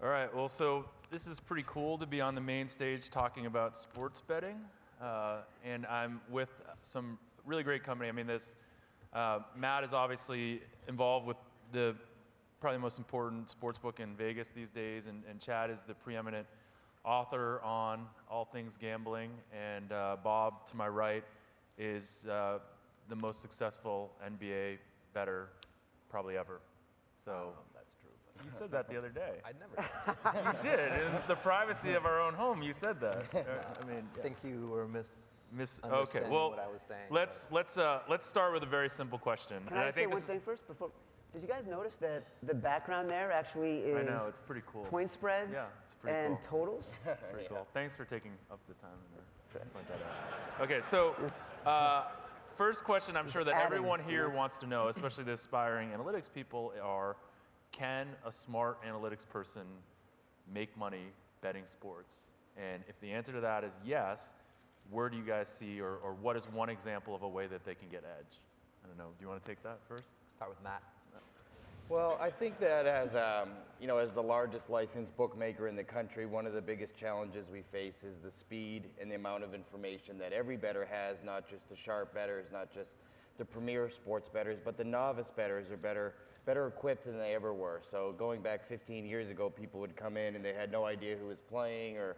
All right, well, so this is pretty cool to be on the main stage talking about sports betting. And I'm with some really great company. I mean, Matt is obviously involved with probably the most important sports book in Vegas these days, and Chad is the preeminent author on all things gambling, and Bob, to my right, is the most successful NBA bettor probably ever. So I don't know if that's true. you said that the other day. I never said that. You did. In the privacy of our own home, you said that. I mean, I think you were misunderstanding well, what I was saying. let's start with a very simple question. Can I say one thing first? Did you guys notice that the background there actually is I know, it's pretty cool. Point spreads it's pretty and cool. totals? It's pretty cool. Thanks for taking up the time to point that out. Okay, so first question I'm sure that everyone here wants to know, especially the aspiring analytics people, are can a smart analytics person make money betting sports? And if the answer to that is yes, where do you guys see, or what is one example of a way that they can get edge? I don't know. Do you want to take that first? Start with Matt. Well, I think that as the largest licensed bookmaker in the country, one of the biggest challenges we face is the speed and the amount of information that every bettor has, not just the sharp bettors, not just the premier sports bettors, but the novice bettors are better equipped than they ever were. So going back 15 years ago, people would come in and they had no idea who was playing, or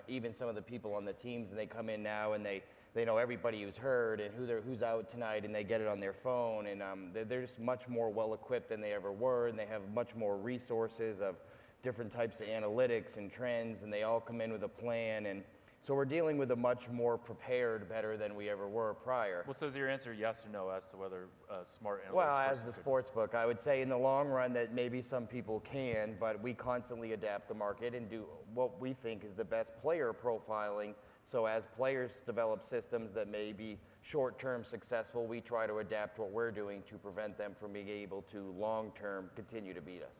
even some of the people on the teams, and they come in now and they know everybody who's hurt and who's out tonight, and they get it on their phone, and they're just much more well-equipped than they ever were, and they have much more resources of different types of analytics and trends, and they all come in with a plan, and so we're dealing with a much more prepared bettor than we ever were prior. Well, so is your answer yes or no as to whether a smart analytics Well, person as the sports book, I would say in the long run that maybe some people can, but we constantly adapt the market and do what we think is the best player profiling. So as players develop systems that may be short-term successful, we try to adapt what we're doing to prevent them from being able to long-term continue to beat us.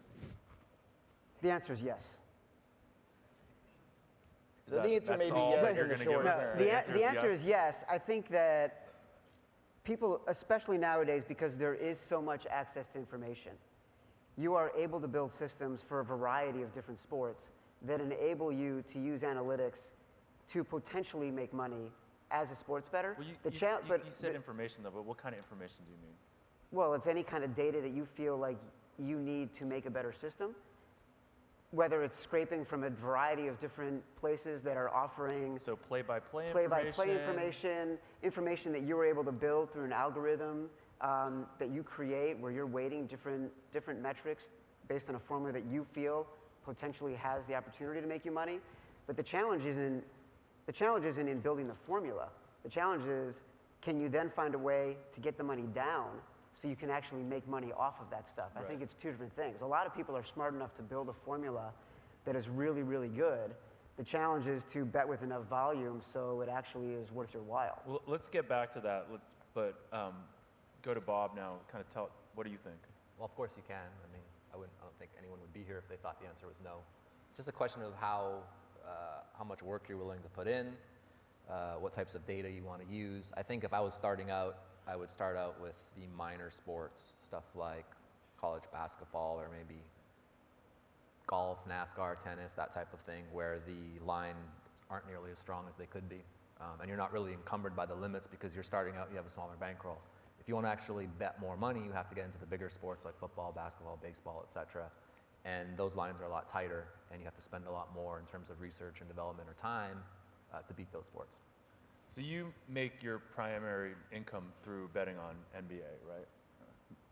The answer is yes. The answer may be yes in the short term. The answer is yes. I think that people, especially nowadays, because there is so much access to information, you are able to build systems for a variety of different sports that enable you to use analytics to potentially make money as a sports bettor. Well, you said information, though, but what kind of information do you mean? Well, it's any kind of data that you feel like you need to make a better system, whether it's scraping from a variety of different places that are offering So play-by-play information that you were able to build through an algorithm that you create, where you're weighting different metrics based on a formula that you feel potentially has the opportunity to make you money. But the challenge isn't in building the formula. The challenge is, can you then find a way to get the money down so you can actually make money off of that stuff? I think it's two different things. A lot of people are smart enough to build a formula that is really, really good. The challenge is to bet with enough volume so it actually is worth your while. Well, let's get back to that. Go to Bob now. Kind of tell, what do you think? Well, of course you can. I mean, I don't think anyone would be here if they thought the answer was no. It's just a question of how much work you're willing to put in, what types of data you want to use. I think if I was starting out, I would start out with the minor sports, stuff like college basketball or maybe golf, NASCAR, tennis, that type of thing, where the lines aren't nearly as strong as they could be. And you're not really encumbered by the limits because you're starting out, you have a smaller bankroll. If you want to actually bet more money, you have to get into the bigger sports like football, basketball, baseball, etc. And those lines are a lot tighter, and you have to spend a lot more in terms of research and development or time to beat those sports. So you make your primary income through betting on NBA, right?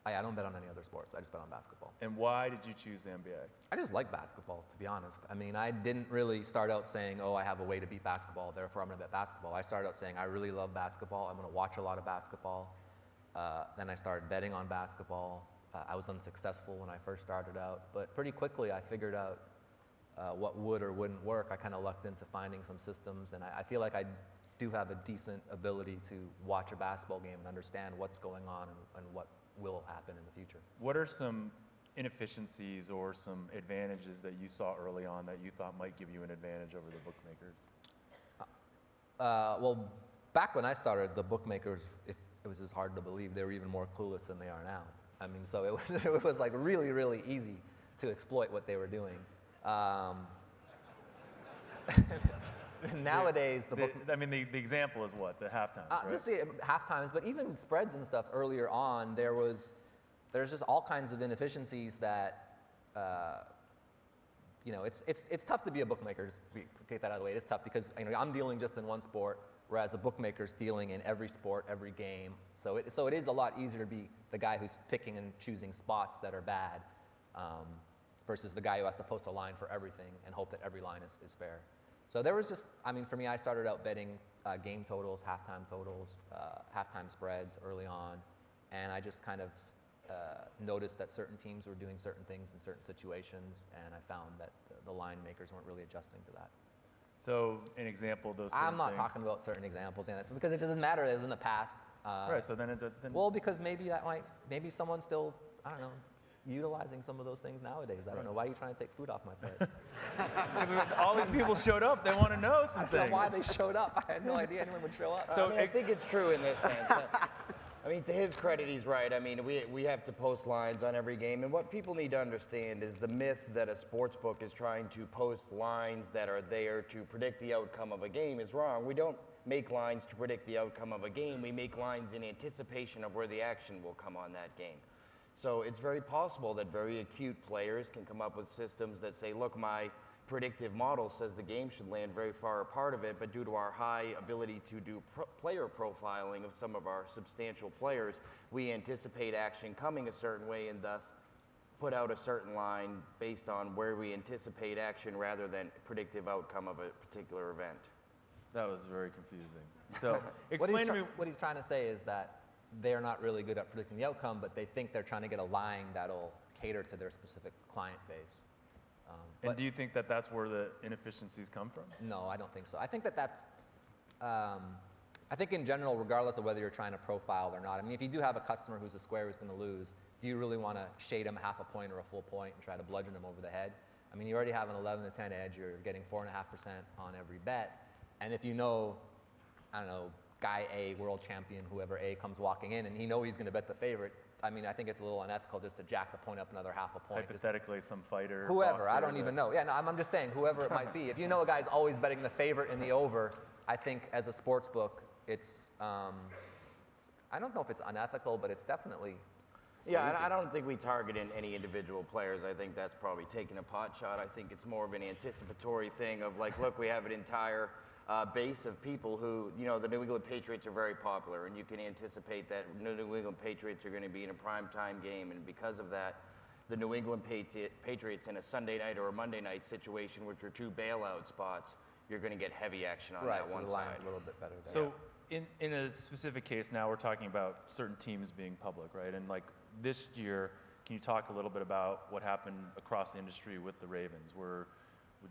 I don't bet on any other sports. I just bet on basketball. And why did you choose the NBA? I just like basketball, to be honest. I mean, I didn't really start out saying, oh, I have a way to beat basketball, therefore I'm going to bet basketball. I started out saying, I really love basketball. I'm going to watch a lot of basketball. Then I started betting on basketball. I was unsuccessful when I first started out, but pretty quickly I figured out what would or wouldn't work. I kind of lucked into finding some systems, and I feel like I do have a decent ability to watch a basketball game and understand what's going on and what will happen in the future. What are some inefficiencies or some advantages that you saw early on that you thought might give you an advantage over the bookmakers? Well, back when I started, the bookmakers, if it was just hard to believe, they were even more clueless than they are now. I mean, so it was like really, really easy to exploit what they were doing. Nowadays, the example is what? The halftimes, right? Just half times, but even spreads and stuff earlier on, there's just all kinds of inefficiencies that, it's tough to be a bookmaker. Just take that out of the way. It's tough because I'm dealing just in one sport, whereas a bookmaker's dealing in every sport, every game. So it is a lot easier to be the guy who's picking and choosing spots that are bad, versus the guy who has to post a line for everything and hope that every line is fair. So there was just, for me, I started out betting game totals, halftime spreads early on, and I just kind of noticed that certain teams were doing certain things in certain situations, and I found that the line makers weren't really adjusting to that. So an example of those certain I'm not things. talking about certain examples, and because it doesn't matter as in the past. Right, so then Well, because maybe someone's still, I don't know, utilizing some of those things nowadays. I don't know. Why are you trying to take food off my plate? all these people showed up. They want to know some I don't things. know why they showed up. I had no idea anyone would show up. So I think it's true in this sense. To his credit, he's right. We have to post lines on every game, and what people need to understand is the myth that a sports book is trying to post lines that are there to predict the outcome of a game is wrong. We don't make lines to predict the outcome of a game. We make lines in anticipation of where the action will come on that game. So it's very possible that very acute players can come up with systems that say, look, my predictive model says the game should land very far apart of it, but due to our high ability to do player profiling of some of our substantial players, we anticipate action coming a certain way and thus put out a certain line based on where we anticipate action rather than predictive outcome of a particular event. That was very confusing. So explain to me. What he's trying to say is that they're not really good at predicting the outcome, but they think they're trying to get a line that'll cater to their specific client base. And do you think that that's where the inefficiencies come from? No, I don't think so. I think that's, I think in general, regardless of whether you're trying to profile or not, if you do have a customer who's a square who's going to lose, do you really want to shade them half a point or a full point and try to bludgeon them over the head? You already have an 11 to 10 edge, you're getting 4.5% on every bet, and if you know, I don't know, guy A, world champion, whoever A comes walking in, and he's going to bet the favorite, I think it's a little unethical just to jack the point up another half a point. Hypothetically, some fighter. Whoever, I don't even know. Yeah, no, I'm just saying, whoever it might be. If you know a guy's always betting the favorite in the over, I think as a sports book, it's, I don't know if it's unethical, but it's definitely Yeah, easy. I don't think we target in any individual players. I think that's probably taking a pot shot. I think it's more of an anticipatory thing of like, look, we have an entire base of people who, the New England Patriots are very popular, and you can anticipate that the New England Patriots are going to be in a primetime game, and because of that, the New England Patriots in a Sunday night or a Monday night situation, which are two bailout spots, you're going to get heavy action on that one so the line's side. a little bit better there. So in a specific case now, we're talking about certain teams being public, right? And like this year, can you talk a little bit about what happened across the industry with the Ravens?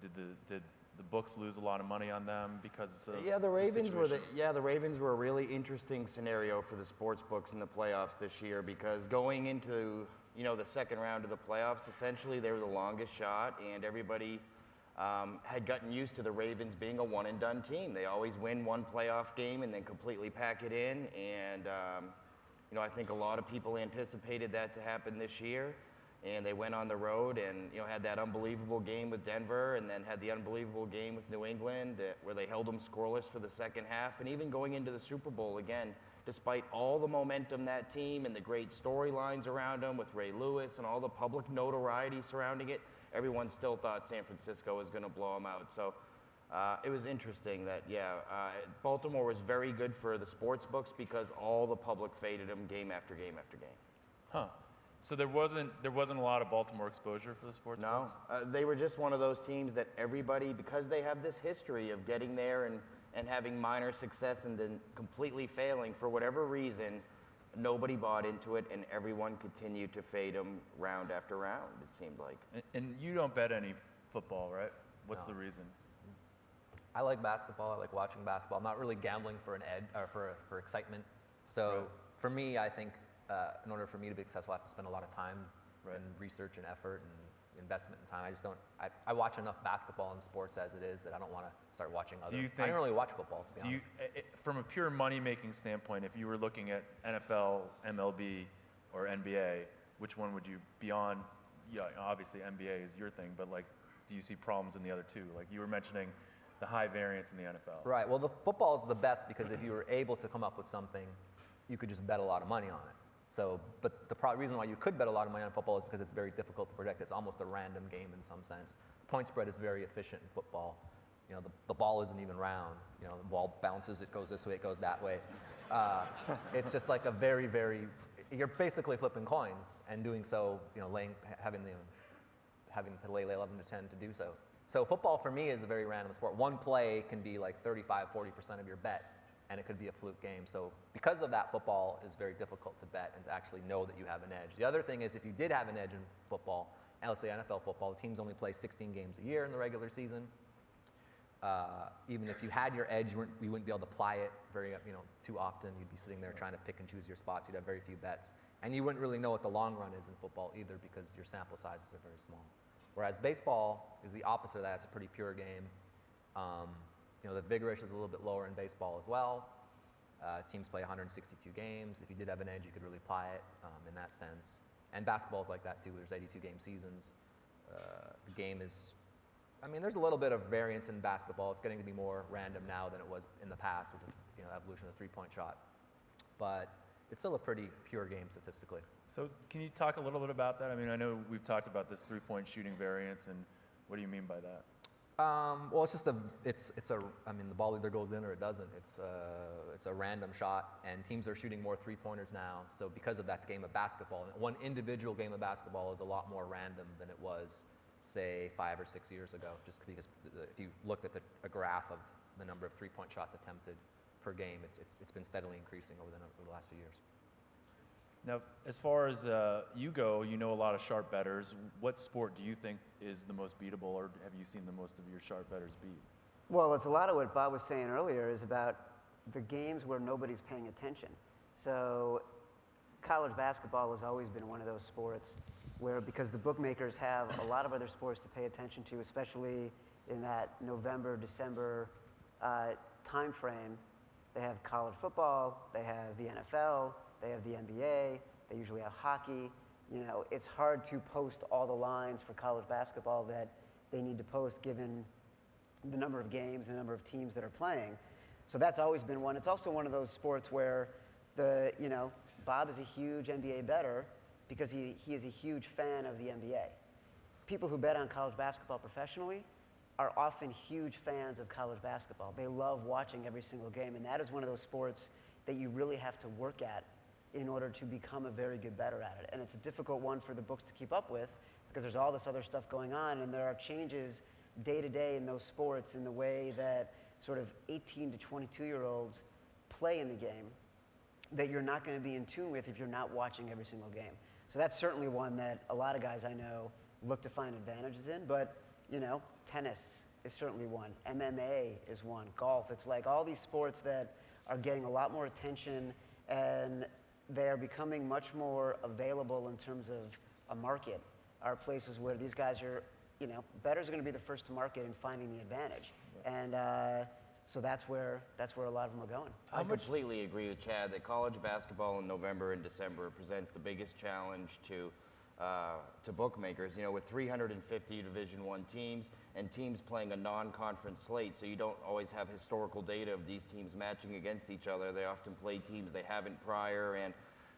Did the books lose a lot of money on them because of the Ravens situation? the Ravens were a really interesting scenario for the sports books in the playoffs this year because going into the second round of the playoffs, essentially they were the longest shot, and everybody had gotten used to the Ravens being a one and done team. They always win one playoff game and then completely pack it in, and I think a lot of people anticipated that to happen this year. And they went on the road and had that unbelievable game with Denver, and then had the unbelievable game with New England where they held them scoreless for the second half. And even going into the Super Bowl again, despite all the momentum that team and the great storylines around them with Ray Lewis and all the public notoriety surrounding it, everyone still thought San Francisco was going to blow them out. So it was interesting that Baltimore was very good for the sports books because all the public faded them game after game after game. Huh. So there wasn't a lot of Baltimore exposure for the sports No, books? they were just one of those teams that everybody, because they have this history of getting there and having minor success and then completely failing for whatever reason, nobody bought into it, and everyone continued to fade them round after round, it seemed like. And you don't bet any football, right? What's No. the reason? I like basketball. I like watching basketball. I'm not really gambling for an edge or for excitement. So Right. for me, I think in order for me to be successful, I have to spend a lot of time and research and effort and investment in time. I just don't. I watch enough basketball and sports as it is that I don't want to start watching other. you I think- don't really watch football, to be honest. From a pure money-making standpoint, if you were looking at NFL, MLB, or NBA, which one would you, beyond, obviously NBA is your thing, but like, do you see problems in the other two? Like you were mentioning the high variance in the NFL. Right. Well, the football is the best because if you were able to come up with something, you could just bet a lot of money on it. So, but the reason why you could bet a lot of money on football is because it's very difficult to predict. It's almost a random game in some sense. Point spread is very efficient in football. You know, the ball isn't even round. You know, the ball bounces, it goes this way, it goes that way. It's just like a very, very, you're basically flipping coins and doing so, you know, having to lay 11 to 10 to do so. So football for me is a very random sport. One play can be like 35, 40% of your bet, and it could be a fluke game. So because of that, football is very difficult to bet and to actually know that you have an edge. The other thing is if you did have an edge in football, and let's say NFL football, the teams only play 16 games a year in the regular season. Even if you had your edge, you wouldn't be able to apply it too often. You'd be sitting there trying to pick and choose your spots. You'd have very few bets. And you wouldn't really know what the long run is in football either because your sample sizes are very small. Whereas baseball is the opposite of that. It's a pretty pure game. The vigor ratio is a little bit lower in baseball as well. Teams play 162 games. If you did have an edge, you could really apply it in that sense. And basketball is like that too. There's 82 game seasons. The game is, there's a little bit of variance in basketball. It's getting to be more random now than it was in the past with the evolution of the three-point shot. But it's still a pretty pure game statistically. So can you talk a little bit about that? I know we've talked about this three-point shooting variance, and what do you mean by that? Well, it's just the ball either goes in or it doesn't. It's a random shot, and teams are shooting more three-pointers now. So because of that, the game of basketball, one individual game of basketball is a lot more random than it was, say, 5 or 6 years ago. Just because if you looked at a graph of the number of three-point shots attempted per game, it's been steadily increasing over the last few years. Now, as far as you go, you know a lot of sharp bettors. What sport do you think is the most beatable, or have you seen the most of your sharp bettors beat? Well, it's a lot of what Bob was saying earlier is about the games where nobody's paying attention. So college basketball has always been one of those sports where, because the bookmakers have a lot of other sports to pay attention to, especially in that November, December time frame, they have college football, they have the NFL, they have the NBA, they usually have hockey. It's hard to post all the lines for college basketball that they need to post given the number of games, the number of teams that are playing. So that's always been one. It's also one of those sports where Bob is a huge NBA bettor because he is a huge fan of the NBA. People who bet on college basketball professionally are often huge fans of college basketball. They love watching every single game, and that is one of those sports that you really have to work at in order to become a very good bettor at it. And it's a difficult one for the books to keep up with because there's all this other stuff going on, and there are changes day to day in those sports in the way that sort of 18 to 22-year-olds play in the game that you're not going to be in tune with if you're not watching every single game. So that's certainly one that a lot of guys I know look to find advantages in, but tennis is certainly one. MMA is one. Golf. It's like all these sports that are getting a lot more attention, and they are becoming much more available in terms of a market, are places where these guys are, bettors are going to be the first to market in finding the advantage. And so that's where a lot of them are going. I completely agree with Chad that college basketball in November and December presents the biggest challenge to bookmakers. With 350 Division I teams and teams playing a non-conference slate, so you don't always have historical data of these teams matching against each other. They often play teams they haven't prior, and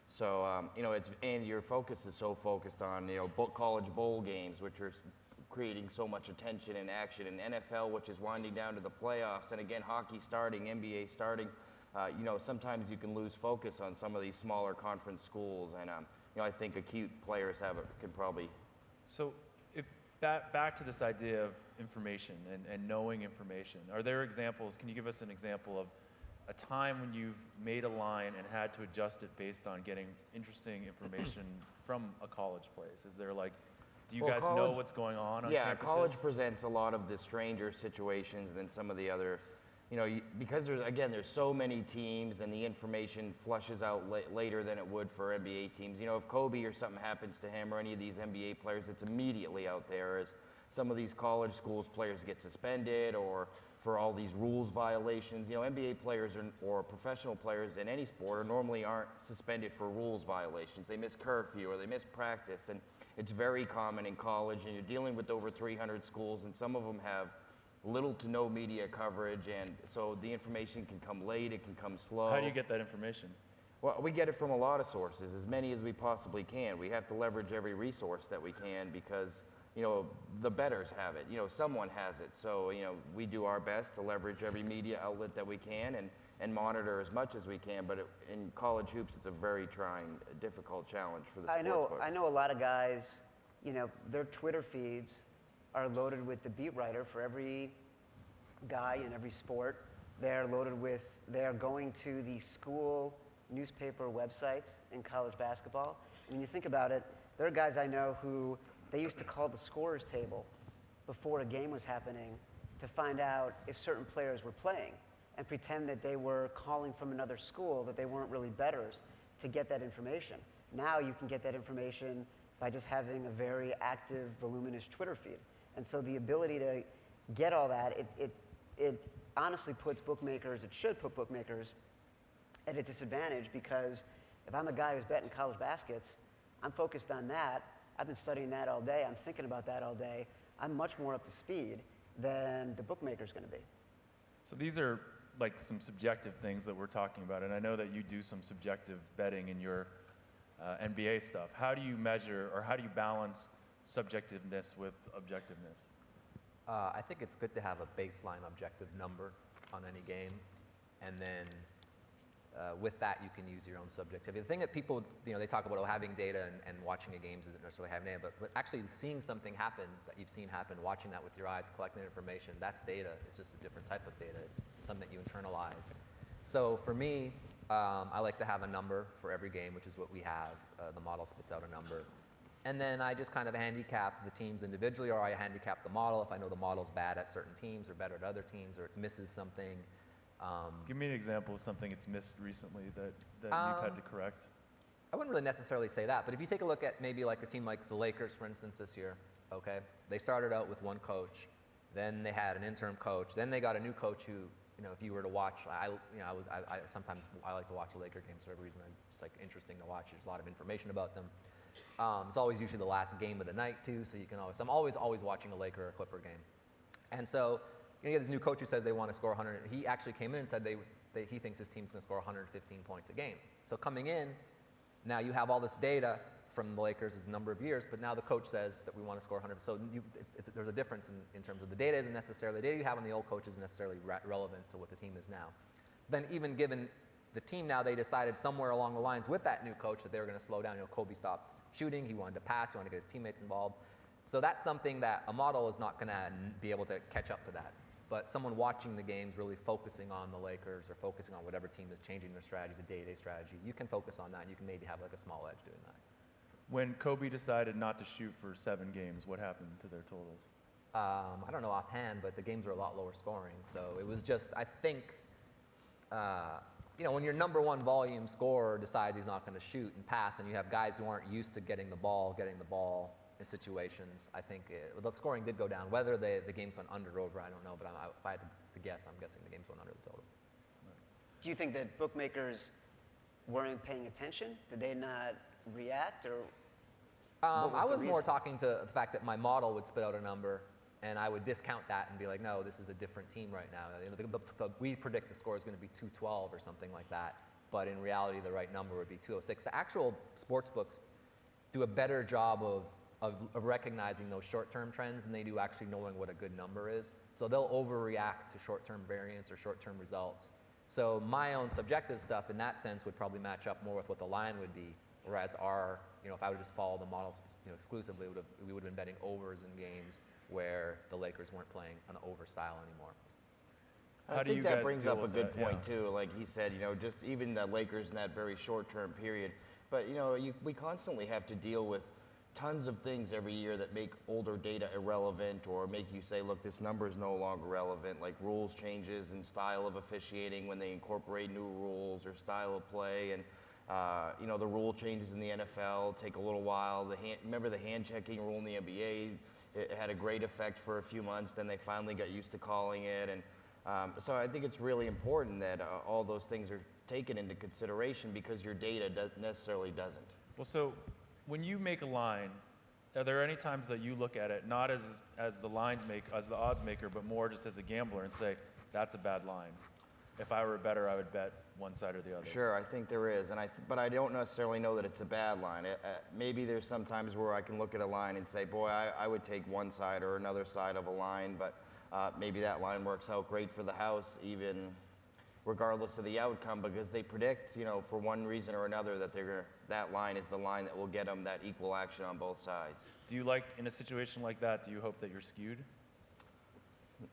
so and your focus is so focused on college bowl games, which are creating so much attention and action, and NFL, which is winding down to the playoffs, and again hockey starting, NBA starting. Sometimes you can lose focus on some of these smaller conference schools, and I think acute players can probably. So if back to this idea of information and knowing information, are there examples, can you give us an example of a time when you've made a line and had to adjust it based on getting interesting information from a college place? Is there do you guys know what's going on campuses? College presents a lot of the stranger situations than some of the other, because there's so many teams and the information flushes out later than it would for NBA teams. If Kobe or something happens to him or any of these NBA players, it's immediately out there. As some of these college schools players get suspended or for all these rules violations. NBA players or professional players in any sport normally aren't suspended for rules violations. They miss curfew or they miss practice, and It's very common in college, and you're dealing with over 300 schools, and some of them have little to no media coverage, and so the information can come late, it can come slow. How do you get that information? Well, we get it from a lot of sources, as many as we possibly can. We have to leverage every resource that we can because, you know, the bettors have it. You know, someone has it. So, you know, we do our best to leverage every media outlet that we can and monitor as much as we can. But in college hoops, it's a very trying, difficult challenge for the sportsbooks. I know a lot of guys, you know, their Twitter feeds are loaded with the beat writer for every guy in every sport. They're going to the school newspaper websites in college basketball. And when you think about it, there are guys I know who they used to call the scorer's table before a game was happening to find out if certain players were playing and pretend that they were calling from another school, that they weren't really bettors, to get that information. Now you can get that information by just having a very active, voluminous Twitter feed. And so the ability to get all that, it honestly puts bookmakers, it should put bookmakers at a disadvantage, because if I'm a guy who's betting college baskets, I'm focused on that. I've been studying that all day. I'm thinking about that all day. I'm much more up to speed than the bookmaker's going to be. So these are like some subjective things that we're talking about, and I know that you do some subjective betting in your NBA stuff. How do you measure, or how do you balance subjectiveness with objectiveness? I think it's good to have a baseline objective number on any game, and then with that, you can use your own subjectivity. The thing that people, you know, they talk about having data and watching a games isn't necessarily having data, but actually seeing something happen that you've seen happen, watching that with your eyes, collecting that information, that's data. It's just a different type of data. It's something that you internalize. So for me, I like to have a number for every game, which is what we have. The model spits out a number. And then I just kind of handicap the teams individually, or I handicap the model if I know the model's bad at certain teams or better at other teams, or it misses something. Give me an example of something it's missed recently that you've had to correct. I wouldn't really necessarily say that, but if you take a look at maybe like a team like the Lakers, for instance, this year, okay, they started out with one coach, then they had an interim coach, then they got a new coach who, you know, if you were to watch, sometimes I like to watch the Laker games for every reason. It's like interesting to watch. There's a lot of information about them. It's always usually the last game of the night too, so you can I'm always watching a Laker or a Clipper game, and so. You get this new coach who says they want to score 100. He actually came in and said he thinks his team's going to score 115 points a game. So coming in, now you have all this data from the Lakers a number of years, but now the coach says that we want to score 100. So there's a difference in terms of the data isn't necessarily, the data you have on the old coach isn't necessarily relevant to what the team is now. Then even given the team now, they decided somewhere along the lines with that new coach that they were going to slow down. You know, Kobe stopped shooting. He wanted to pass. He wanted to get his teammates involved. So that's something that a model is not going to be able to catch up to that. But someone watching the games, really focusing on the Lakers or focusing on whatever team is changing their strategy, the day-to-day strategy, you can focus on that. And you can maybe have like a small edge doing that. When Kobe decided not to shoot for 7 games, what happened to their totals? I don't know offhand, but the games were a lot lower scoring. So it was just, I think, you know, when your number one volume scorer decides he's not going to shoot and pass, and you have guys who aren't used to getting the ball in situations, I think the scoring did go down. Whether the games went under or over, I don't know. But if I had to guess, I'm guessing the games went under the total. Do you think that bookmakers weren't paying attention? Did they not react, or? I was more talking to the fact that my model would spit out a number, and I would discount that and be like, no, this is a different team right now. You know, we predict the score is going to be 212 or something like that, but in reality, the right number would be 206. The actual sports books do a better job of recognizing those short-term trends than they do actually knowing what a good number is. So they'll overreact to short-term variance or short-term results. So my own subjective stuff in that sense would probably match up more with what the line would be, whereas you know, if I would just follow the models, you know, exclusively, we would have been betting overs in games where the Lakers weren't playing an over style anymore. I think that brings up a good point too. Like he said, you know, just even the Lakers in that very short-term period. But you know, we constantly have to deal with tons of things every year that make older data irrelevant or make you say, look, this number is no longer relevant, like rules changes and style of officiating when they incorporate new rules or style of play. And, you know, the rule changes in the NFL take a little while. Remember the hand-checking rule in the NBA? It had a great effect for a few months. Then they finally got used to calling it. And so I think it's really important that all those things are taken into consideration because your data necessarily doesn't. Well, so when you make a line Are there any times that you look at it not as the as the odds maker, but more just as a gambler and say, that's a bad line? If I were a bettor, I would bet one side or the other. Sure, I think there is, but I don't necessarily know that it's a bad line. Maybe there's some times where I can look at a line and say, boy, I would take one side or another side of a line, but maybe that line works out great for the house, even regardless of the outcome, because they predict, for one reason or another, that line is the line that will get them that equal action on both sides. Do you in a situation like that, do you hope that you're skewed?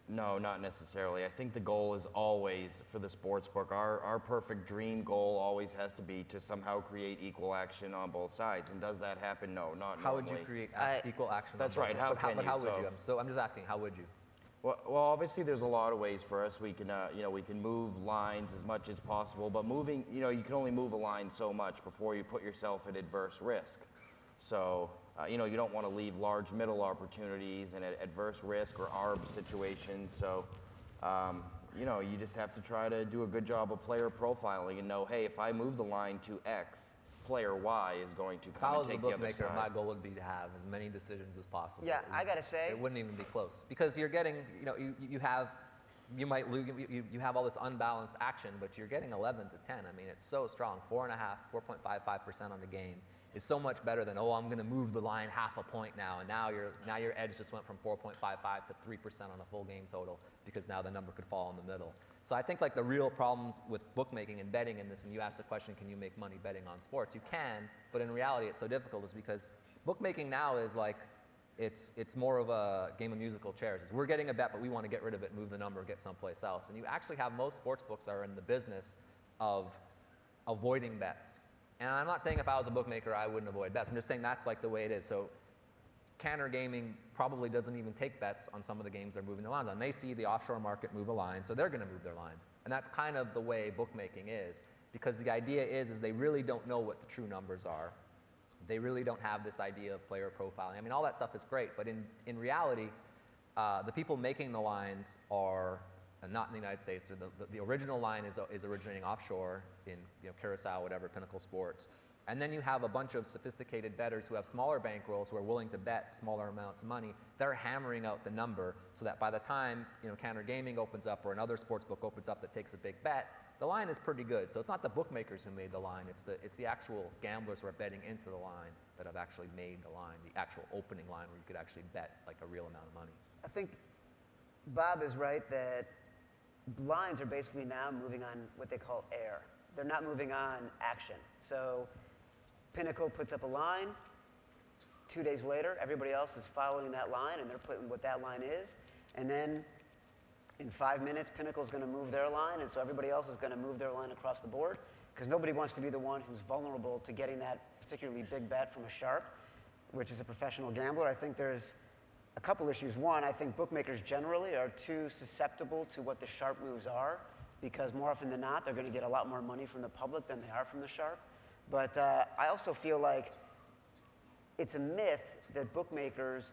No, not necessarily. I think the goal is always, for the sports book, our perfect dream goal always has to be to somehow create equal action on both sides. And does that happen? No, not How normally. would you create equal action? That's on both right. sides? How How would you? you? So I'm just asking, how would you? Well, obviously there's a lot of ways for us. We can, we can move lines as much as possible, but moving, you can only move a line so much before you put yourself at adverse risk. So, you don't want to leave large middle opportunities and adverse risk or ARB situations. So, you just have to try to do a good job of player profiling and know, hey, if I move the line to X, player Y is going to come and take the other side. If I was a bookmaker, my goal would be to have as many decisions as possible. Yeah, I gotta say, it wouldn't even be close because you're getting, you might lose, you have all this unbalanced action, but you're getting 11 to 10. I mean, it's so strong. 4.55% on the game is so much better than, I'm going to move the line half a point now, and now your edge just went from 4.55 to 3% on a full game total because now the number could fall in the middle. So I think the real problems with bookmaking and betting in this, and you asked the question, can you make money betting on sports? You can, but in reality it's so difficult is because bookmaking now is it's more of a game of musical chairs. We're getting a bet, but we want to get rid of it, move the number, get someplace else. And you actually have most sports books are in the business of avoiding bets. And I'm not saying if I was a bookmaker, I wouldn't avoid bets. I'm just saying that's the way it is. So Cantor Gaming probably doesn't even take bets on some of the games they're moving the lines on. They see the offshore market move a line, so they're going to move their line. And that's kind of the way bookmaking is, because the idea is they really don't know what the true numbers are. They really don't have this idea of player profiling. I mean, all that stuff is great, but in reality, the people making the lines are not in the United States. So the original line is originating offshore in Curacao, whatever, Pinnacle Sports. And then you have a bunch of sophisticated bettors who have smaller bankrolls who are willing to bet smaller amounts of money. They're hammering out the number so that by the time Cantor Gaming opens up or another sports book opens up that takes a big bet, the line is pretty good. So it's not the bookmakers who made the line, it's the actual gamblers who are betting into the line that have actually made the line, the actual opening line where you could actually bet a real amount of money. I think Bob is right that lines are basically now moving on what they call air. They're not moving on action. So Pinnacle puts up a line. 2 days later, everybody else is following that line, and they're putting what that line is. And then in 5 minutes, Pinnacle's going to move their line, and so everybody else is going to move their line across the board, because nobody wants to be the one who's vulnerable to getting that particularly big bet from a sharp, which is a professional gambler. I think there's a couple issues. One, I think bookmakers generally are too susceptible to what the sharp moves are, because more often than not, they're going to get a lot more money from the public than they are from the sharp. But I also feel like it's a myth that bookmakers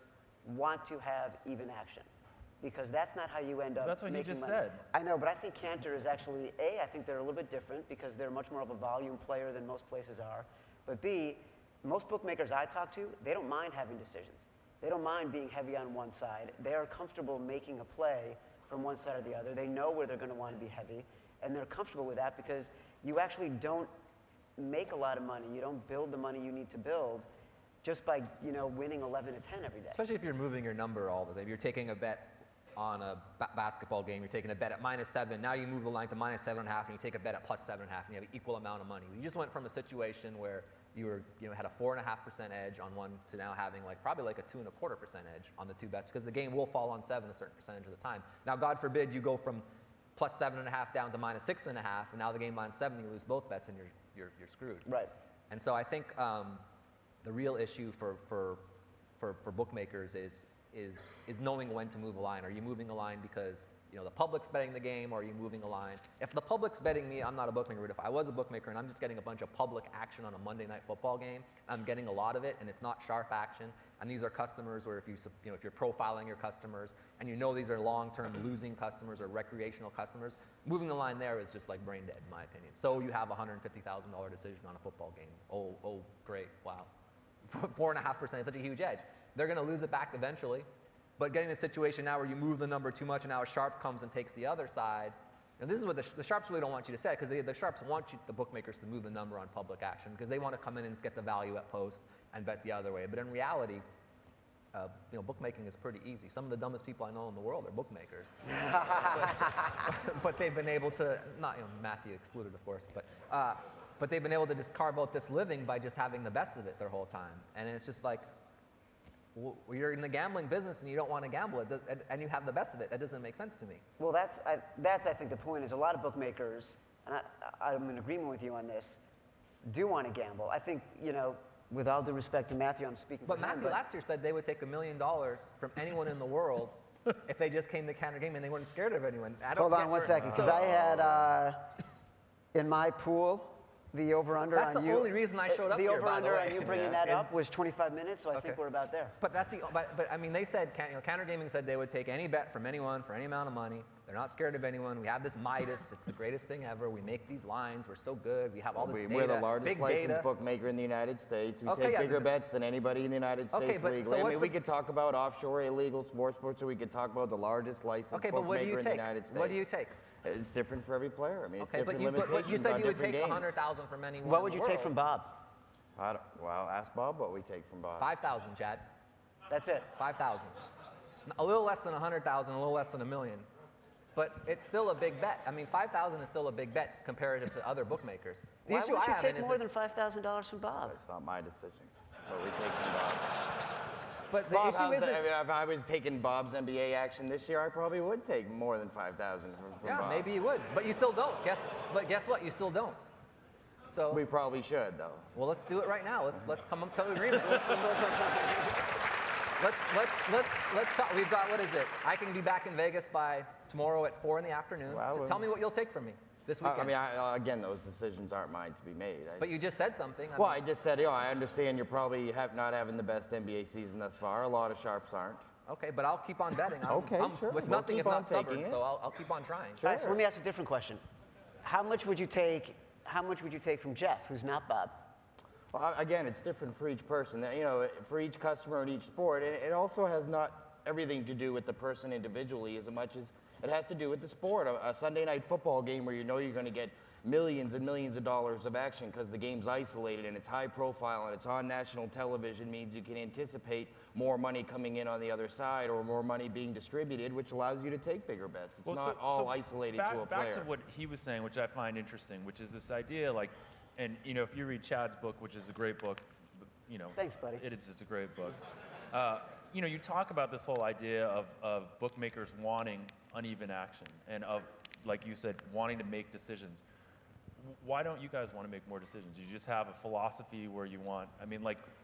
want to have even action, because that's not how you end up That's what he making just money. said. I know, but I think Cantor is actually, A, I think they're a little bit different because they're much more of a volume player than most places are. But B, most bookmakers I talk to, they don't mind having decisions. They don't mind being heavy on one side. They are comfortable making a play from one side or the other. They know where they're going to want to be heavy, and they're comfortable with that because you actually don't make a lot of money. You don't build the money you need to build just by winning 11 to 10 every day. Especially if you're moving your number all the time. You're taking a bet on a basketball game. You're taking a bet at -7. Now you move the line to -7.5, and you take a bet at +7.5, and you have an equal amount of money. You just went from a situation where you were had a 4.5% edge on one to now having probably a 2.25% edge on the two bets, because the game will fall on 7 a certain percentage of the time. Now, God forbid you go from +7.5 down to -6.5, and now the game line's 7, you lose both bets, and you're screwed. Right. And so I think the real issue for bookmakers is knowing when to move a line. Are you moving a line because the public's betting the game, or are you moving a line? If the public's betting me, I'm not a bookmaker, but if I was a bookmaker and I'm just getting a bunch of public action on a Monday night football game, I'm getting a lot of it, and it's not sharp action, and these are customers where if you're profiling your customers, and these are long-term losing customers or recreational customers, moving the line there is just brain dead, in my opinion. So you have a $150,000 decision on a football game. Oh, great, wow. 4.5% is such a huge edge. They're going to lose it back eventually. But getting in a situation now where you move the number too much and now a sharp comes and takes the other side, and this is what the sharps really don't want you to say, because the sharps want the bookmakers to move the number on public action, because they want to come in and get the value at post and bet the other way. But in reality, bookmaking is pretty easy. Some of the dumbest people I know in the world are bookmakers. but they've been able to, not Matthew excluded, of course, but they've been able to just carve out this living by just having the best of it their whole time. And it's just like, you're in the gambling business and you don't want to gamble, and you have the best of it. That doesn't make sense to me. Well, that's I think the point is a lot of bookmakers, and I'm in agreement with you on this, do want to gamble. I think, with all due respect to Matthew, I'm speaking for But him, Matthew last year said they would take $1 million from anyone in the world if they just came to counter game and they weren't scared of anyone. Hold on one second, because I had in my pool the over/under on you. That's the only reason I showed up the here, by the way. The over/under on you bringing that Is- up was 25 minutes, so I think we're about there. But I mean, they said, counter gaming said they would take any bet from anyone for any amount of money. They're not scared of anyone. We have this Midas. It's the greatest thing ever. We make these lines. We're so good. We have all this data. We're the largest big licensed data. bookmaker in the United States. We Okay, take yeah, bigger bets than anybody in the United Okay, States but legally. so I what's mean, we could talk about offshore illegal sports, or we could talk about the largest licensed Okay, but what do bookmaker you in the take? United States. What do you take? It's different for every player. I mean, it's Okay, but different you limitations said on you would different take games. 100,000 from anyone. What in would the you take world. from Bob? Well, ask Bob what we take from Bob. 5,000, Chad. That's it. 5,000. A little less than 100,000, a little less than $1 million. But it's still a big bet. I mean, 5,000 is still a big bet comparative to other bookmakers. The Why issue would I you have take is more that- than $5,000 from Bob? It's not my decision what we take from Bob. But the Bob, issue isn't. if I was taking Bob's NBA action this year, I probably would take more than 5,000 from Yeah, Bob. maybe you would, but you still don't. Guess what? You still don't. So We probably should, though. well, let's do it right now. Let's come up to an agreement. let's talk. We've got, what is it? I can be back in Vegas by tomorrow at 4 in the afternoon. Wow, So tell me what you'll take from me this I weekend. mean, again, those decisions aren't mine to be made. But you just said something. Well, I just said, I understand you're probably not having the best NBA season thus far. A lot of sharps aren't. Okay, but I'll keep on betting. Okay, sure. With We'll nothing keep if on not stubborn, taking it. so I'll keep on trying. All right, so let me ask a different question. How much would you take from Jeff, who's not Bob? Well, again, it's different for each person. For each customer in each sport, and it also has not everything to do with the person individually as much as it has to do with the sport. A Sunday night football game where you're going to get millions and millions of dollars of action because the game's isolated and it's high profile and it's on national television means you can anticipate more money coming in on the other side or more money being distributed, which allows you to take bigger bets. It's not all isolated to a player. Back to what he was saying, which I find interesting, which is this idea, and if you read Chad's book, which is a great book, Thanks, buddy. It's a great book. You talk about this whole idea of bookmakers wanting uneven action and of, like you said, wanting to make decisions. Why don't you guys want to make more decisions? You just have a philosophy where you want,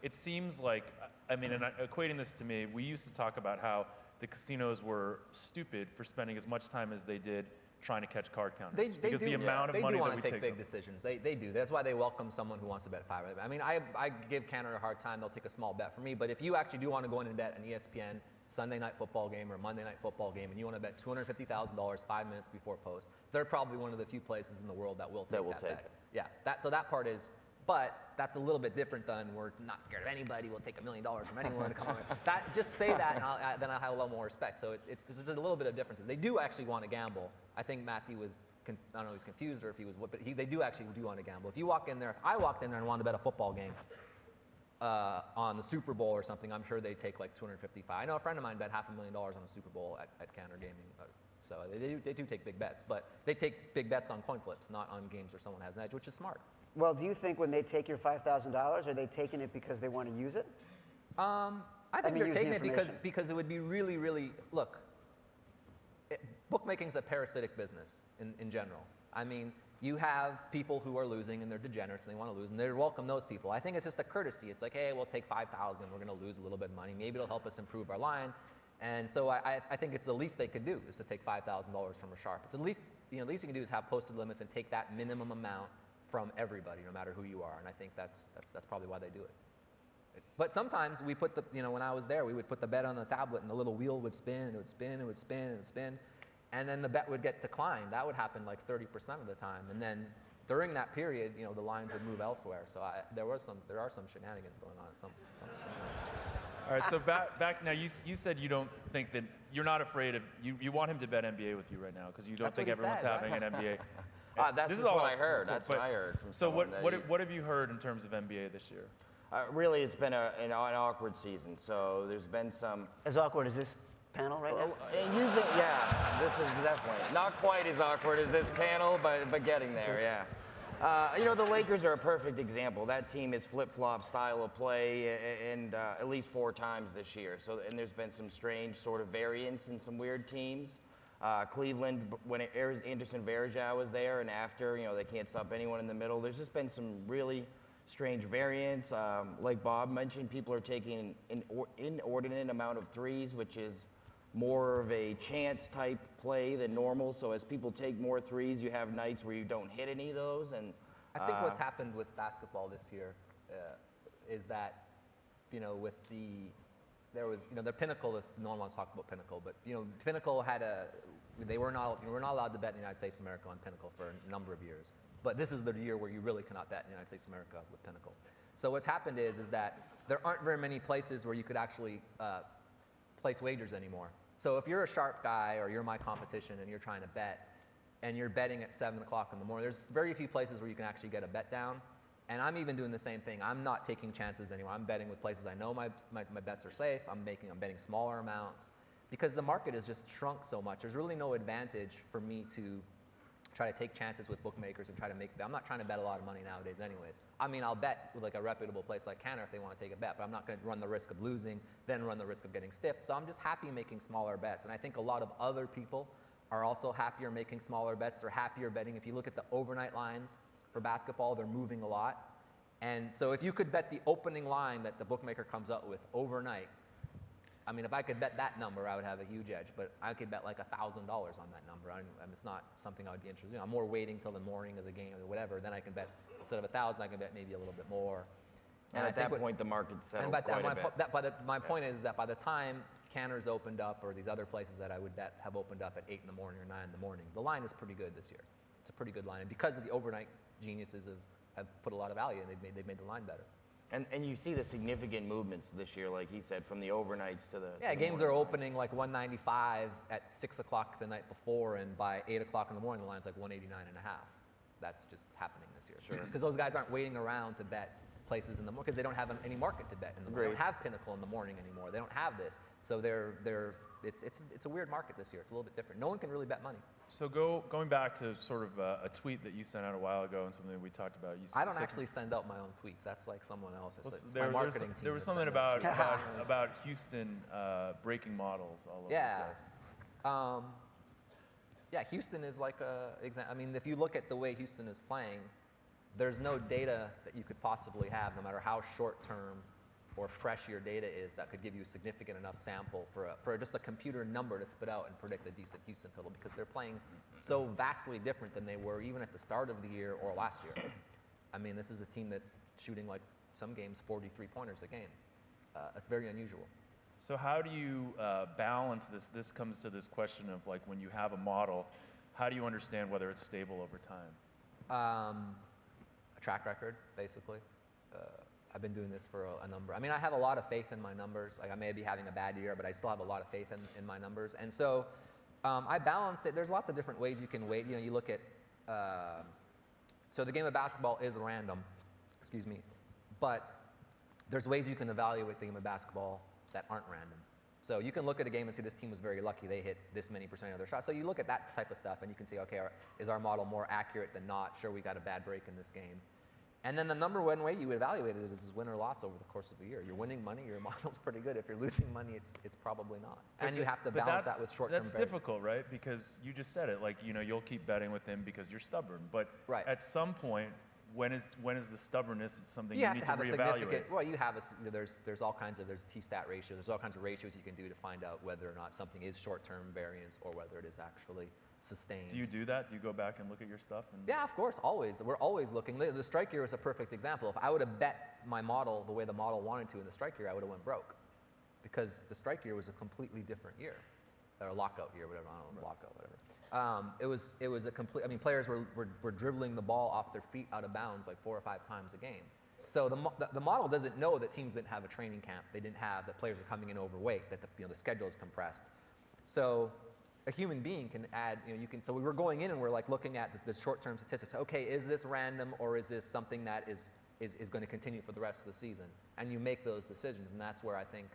it seems like, and equating this to me, we used to talk about how the casinos were stupid for spending as much time as they did trying to catch card counters. Because the amount of money do that want we to take big them. decisions. They do. That's why they welcome someone who wants to bet 5. I mean, I give Canada a hard time. They'll take a small bet for me. But if you actually do want to go in and bet an ESPN Sunday night football game or Monday night football game, and you want to bet $250,000 5 minutes before post, they're probably one of the few places in the world that will take that bet. It. Yeah. So that part is. But that's a little bit different than we're not scared of anybody. We'll take $1 million from anyone to come on. Just say that, and then I'll have a little more respect. So there's a little bit of differences. They do actually want to gamble. I think Matthew was, I don't know, he's confused or if he was, but they do actually want to gamble. If you walk in there, if I walked in there and wanted to bet a football game on the Super Bowl or something, I'm sure they'd take like 255. I know a friend of mine bet $500,000 on the Super Bowl at Counter Gaming. So they do take big bets, but they take big bets on coin flips, not on games where someone has an edge, which is smart. Well, do you think when they take your $5,000, are they taking it because they want to use it? I think they're use the taking it information. because it would be really, really, look, bookmaking is a parasitic business in general. I mean, you have people who are losing and they're degenerates and they want to lose and they welcome those people. I think it's just a courtesy. It's like, hey, we'll take 5,000. We're going to lose a little bit of money. Maybe it'll help us improve our line. And so I think it's the least they could do is to take $5,000 from a sharp. It's the least you can do is have posted limits and take that minimum amount from everybody, no matter who you are. And I think that's probably why they do it. But sometimes we put when I was there, we would put the bet on the tablet and the little wheel would spin, and it would spin, and it would spin, and it would spin. And then the bet would get declined. That would happen like 30% of the time. And then during that period, the lines would move elsewhere. So there are some shenanigans going on sometimes. All right, so back now, you said you don't think that, you're not afraid of, you want him to bet NBA with you right now because you don't That's think what he everyone's said, having right? an NBA. That's This is just all what I heard. cool, That's but- what I heard from So someone. what have you heard in terms of NBA this year? Really, it's been an awkward season. So there's been some. As awkward as this panel right now? This is definitely not quite as awkward as this panel, but getting there, yeah. The Lakers are a perfect example. That team is flip-flop style of play, and at least 4 times this year. So, and there's been some strange sort of variance in some weird teams. Cleveland, when Anderson Varejao was there, and after, they can't stop anyone in the middle. There's just been some really strange variance. Like Bob mentioned, people are taking an inordinate amount of threes, which is more of a chance type play than normal. So as people take more threes, you have nights where you don't hit any of those. And I think what's happened with basketball this year is that, with there was, the Pinnacle, no one wants to talk about Pinnacle, but, Pinnacle had we're not allowed to bet in the United States of America on Pinnacle for a number of years. But this is the year where you really cannot bet in the United States of America with Pinnacle. So what's happened is that there aren't very many places where you could actually place wagers anymore. So if you're a sharp guy or you're my competition and you're trying to bet and you're betting at 7 o'clock in the morning, there's very few places where you can actually get a bet down. And I'm even doing the same thing. I'm not taking chances anymore. I'm betting with places I know my bets are safe. I'm betting smaller amounts because the market has just shrunk so much. There's really no advantage for me to try to take chances with bookmakers and try to I'm not trying to bet a lot of money nowadays anyways. I mean, I'll bet with like a reputable place like Cantor if they want to take a bet, but I'm not going to run the risk of losing, then run the risk of getting stiffed. So I'm just happy making smaller bets. And I think a lot of other people are also happier making smaller bets. They're happier betting. If you look at the overnight lines for basketball, they're moving a lot. And so if you could bet the opening line that the bookmaker comes up with overnight, I mean, if I could bet that number, I would have a huge edge. But I could bet like $1,000 on that number. It's not something I would be interested in. I'm more waiting till the morning of the game or whatever. Then I can bet, instead of 1,000, I can bet maybe a little bit more. And at that point, the market's settled quite a bit. My point is that by the time Cantor's opened up or these other places that I would bet have opened up at 8 in the morning or 9 in the morning, the line is pretty good this year. It's a pretty good line. And because of the overnight geniuses have put a lot of value and they've made the line better. And you see the significant movements this year, like he said, from the overnights to the games are opening like 195 at 6 o'clock the night before, and by 8 o'clock in the morning, the line's like 189.5. That's just happening this year. Sure. Because those guys aren't waiting around to bet places in the morning because they don't have any market to bet in the morning. They don't have Pinnacle in the morning anymore. They don't have this, so it's a weird market this year. It's a little bit different. No one can really bet money. So going back to sort of a tweet that you sent out a while ago and something that we talked about. I don't actually send out my own tweets. That's like someone else's. Well, it's my marketing team. There was something about Houston breaking models all over the place. Houston is like I mean, if you look at the way Houston is playing, there's no data that you could possibly have, no matter how short-term or fresh your data is, that could give you a significant enough sample for just a computer number to spit out and predict a decent Houston total, because they're playing so vastly different than they were even at the start of the year or last year. I mean, this is a team that's shooting like some games 43-pointers a game. That's very unusual. So how do you balance this? This comes to this question of like when you have a model, how do you understand whether it's stable over time? A track record, basically. I've been doing this for a number. I mean, I have a lot of faith in my numbers. Like, I may be having a bad year, but I still have a lot of faith in my numbers. And so I balance it. There's lots of different ways you can weight. You look at, so the game of basketball is random, but there's ways you can evaluate the game of basketball that aren't random. So you can look at a game and say this team was very lucky. They hit this many percent of their shots. So you look at that type of stuff and you can say, okay, is our model more accurate than not? Sure, we got a bad break in this game. And then the number one way you evaluate it is win or loss over the course of a year. You're winning money, your model's pretty good. If you're losing money, it's probably not. And you have to balance that with short-term. That's difficult, right? Because you just said it. Like, you'll keep betting with him because you're stubborn. But at some point, when is the stubbornness something you need to reevaluate? Well, you have there's all kinds of, there's T-stat ratio. There's all kinds of ratios you can do to find out whether or not something is short-term variance or whether it is actually sustained. Do you do that? Do you go back and look at your stuff? Yeah, of course, always. We're always looking. The strike year is a perfect example. If I would have bet my model the way the model wanted to in the strike year, I would have went broke, because the strike year was a completely different year, or lockout year, whatever. I don't know, lockout, whatever. It was a complete. I mean, players were dribbling the ball off their feet out of bounds like 4 or 5 times a game. So the model doesn't know that teams didn't have a training camp. They didn't have that players are coming in overweight. That the schedule is compressed. So a human being can add. So we were going in and we're like looking at the short-term statistics. Okay, is this random or is this something that is going to continue for the rest of the season? And you make those decisions, and that's where I think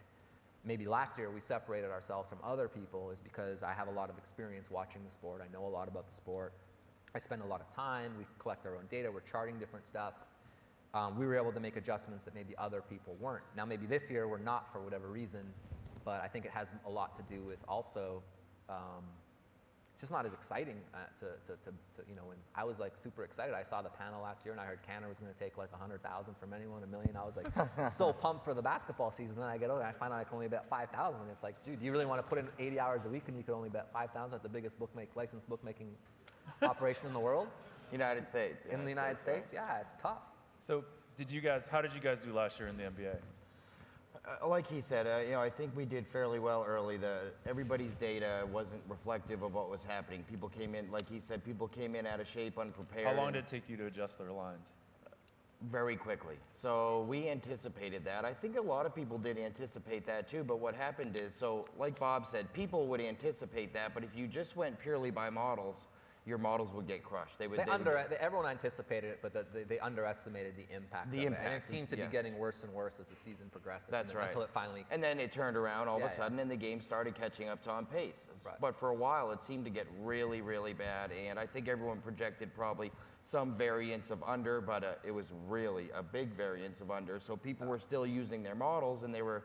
maybe last year we separated ourselves from other people, is because I have a lot of experience watching the sport. I know a lot about the sport. I spend a lot of time. We collect our own data. We're charting different stuff. We were able to make adjustments that maybe other people weren't. Now, maybe this year we're not for whatever reason, but I think it has a lot to do with also it's just not as exciting when I was like super excited. I saw the panel last year and I heard Canada was going to take like 100,000 from anyone, $1 million. I was like so pumped for the basketball season. Then I get older and I find out I can only bet 5,000. It's like, dude, do you really want to put in 80 hours a week and you can only bet 5,000 at the biggest licensed bookmaking operation in the world? United States. In the United States? Yeah, it's tough. So how did you guys do last year in the NBA? Like he said, I think we did fairly well early. Everybody's data wasn't reflective of what was happening. People came in, like he said, out of shape, unprepared. How long did it take you to adjust their lines? Very quickly. So we anticipated that. I think a lot of people did anticipate that too, but what happened is, so like Bob said, people would anticipate that, but if you just went purely by models, your models would get crushed. Everyone anticipated it, but they underestimated the impact of it. And it seemed to be getting worse and worse as the season progressed. That's right. Until it finally... And then it turned around all of a sudden, and the game started catching up to on pace. Right. But for a while, it seemed to get really, really bad, and I think everyone projected probably some variance of under, but it was really a big variance of under. So people were still using their models, and they were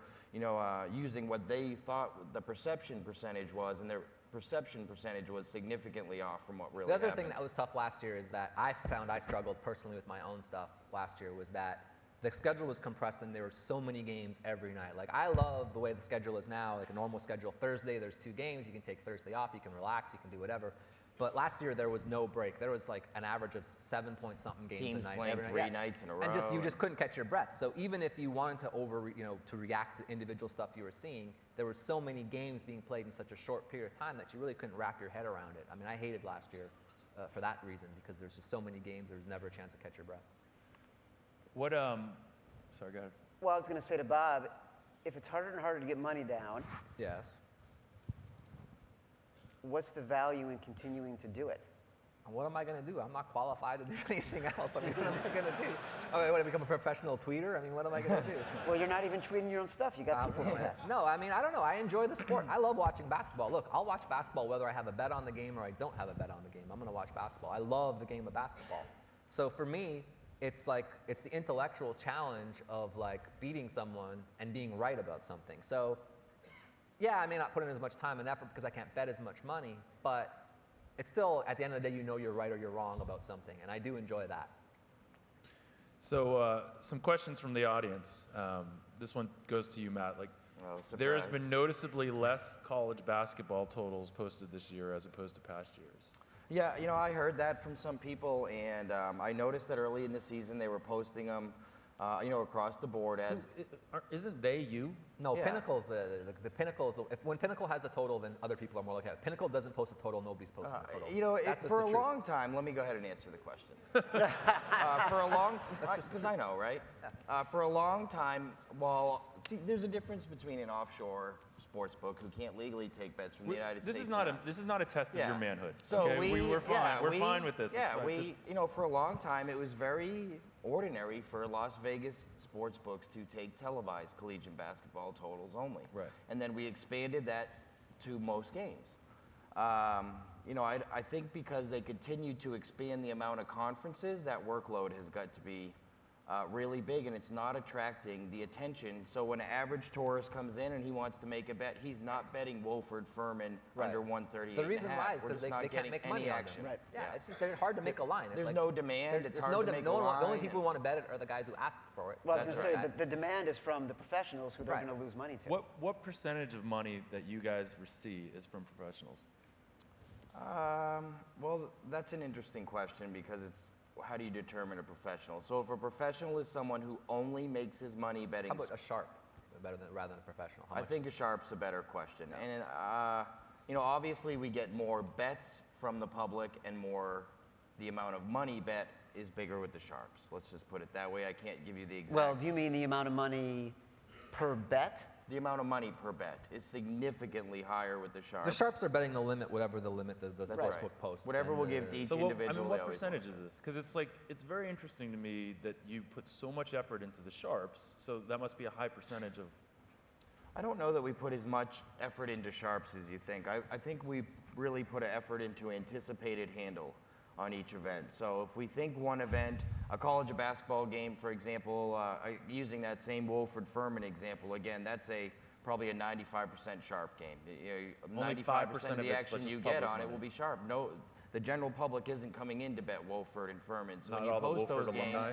using what they thought the perception percentage was, and their perception percentage was significantly off from what really happened. The other thing that was tough last year is that I found I struggled personally with my own stuff last year, was that the schedule was compressed and there were so many games every night. Like, I love the way the schedule is now, like a normal schedule. Thursday, there's 2 games. You can take Thursday off. You can relax. You can do whatever. But last year, there was no break. There was like an average of 7-point-something games Teams a night. playing 3 nights in a row. And you just couldn't catch your breath. So even if you wanted to to react to individual stuff you were seeing, there were so many games being played in such a short period of time that you really couldn't wrap your head around it. I mean, I hated last year for that reason, because there's just so many games, there was never a chance to catch your breath. Sorry, go ahead. Well, I was going to say to Bob, if it's harder and harder to get money down, Yes. what's the value in continuing to do it? And what am I going to do? I'm not qualified to do anything else. I mean, what am I going to do? I mean, what, become a professional tweeter? I mean, what am I going to do? Well, you're not even tweeting your own stuff. You got people doing that. No, I mean, I don't know. I enjoy the sport. I love watching basketball. Look, I'll watch basketball whether I have a bet on the game or I don't have a bet on the game. I'm going to watch basketball. I love the game of basketball. So for me, it's the intellectual challenge of like beating someone and being right about something. So yeah, I may not put in as much time and effort because I can't bet as much money, but it's still, at the end of the day, you know you're right or you're wrong about something, and I do enjoy that. So some questions from the audience. This one goes to you, Matt. There has been noticeably less college basketball totals posted this year as opposed to past years. Yeah, I heard that from some people, and I noticed that early in the season they were posting them, across the board as. Isn't they you? No, Yeah. Pinnacle's the Pinnacle is when Pinnacle has a total, then other people are more looking at it. Pinnacle doesn't post a total, nobody's posting a total. That's just for the a truth. long time. Let me go ahead and answer the question. For a long, because I know, right? For a long time, there's a difference between an offshore sports book who can't legally take bets from the United States. This is not a test of your manhood. So okay? we're fine. We're fine with this. Yeah, It's fine. for a long time, it was very ordinary for Las Vegas sports books to take televised collegiate basketball totals only. Right. And then we expanded that to most games. I think because they continue to expand the amount of conferences, that workload has got to be really big, and it's not attracting the attention. So when an average tourist comes in and he wants to make a bet, he's not betting Wolford Furman under 138. The reason why is because they can't make money on them. Right. Yeah, it's just they're hard to make a line. There's no demand. It's hard to make a line. The only people who want to bet it are the guys who ask for it. Well, I was That's going to say, right. the demand is from the professionals who they're Right. going to lose money to. What percentage of money that you guys receive is from professionals? Well, that's an interesting question because it's how do you determine a professional? So if a professional is someone who only makes his money betting, How about a sharp rather than a professional? I think a sharp's a better question. Yeah. And obviously we get more bets from the public and more the amount of money bet is bigger with the sharps. Let's just put it that way. I can't give you the exact. Well, do you mean the amount of money per bet? The amount of money per bet is significantly higher with the sharps. The sharps are betting the limit, whatever the limit the That's sportsbook right. posts. Whatever and we'll give to each So individual. what they always percentage want. is this? Because it's very interesting to me that you put so much effort into the sharps, so that must be a high percentage of. I don't know that we put as much effort into sharps as you think. I think we really put an effort into anticipated handle on each event. So if we think one event, a college basketball game, for example, using that same Wofford-Furman example, again, that's probably a 95% sharp game. Only 95% of the it's action just you get public on it money. will be sharp. No, the general public isn't coming in to bet Wofford and Furman. So Not when you all the post those Wofford games, alumni.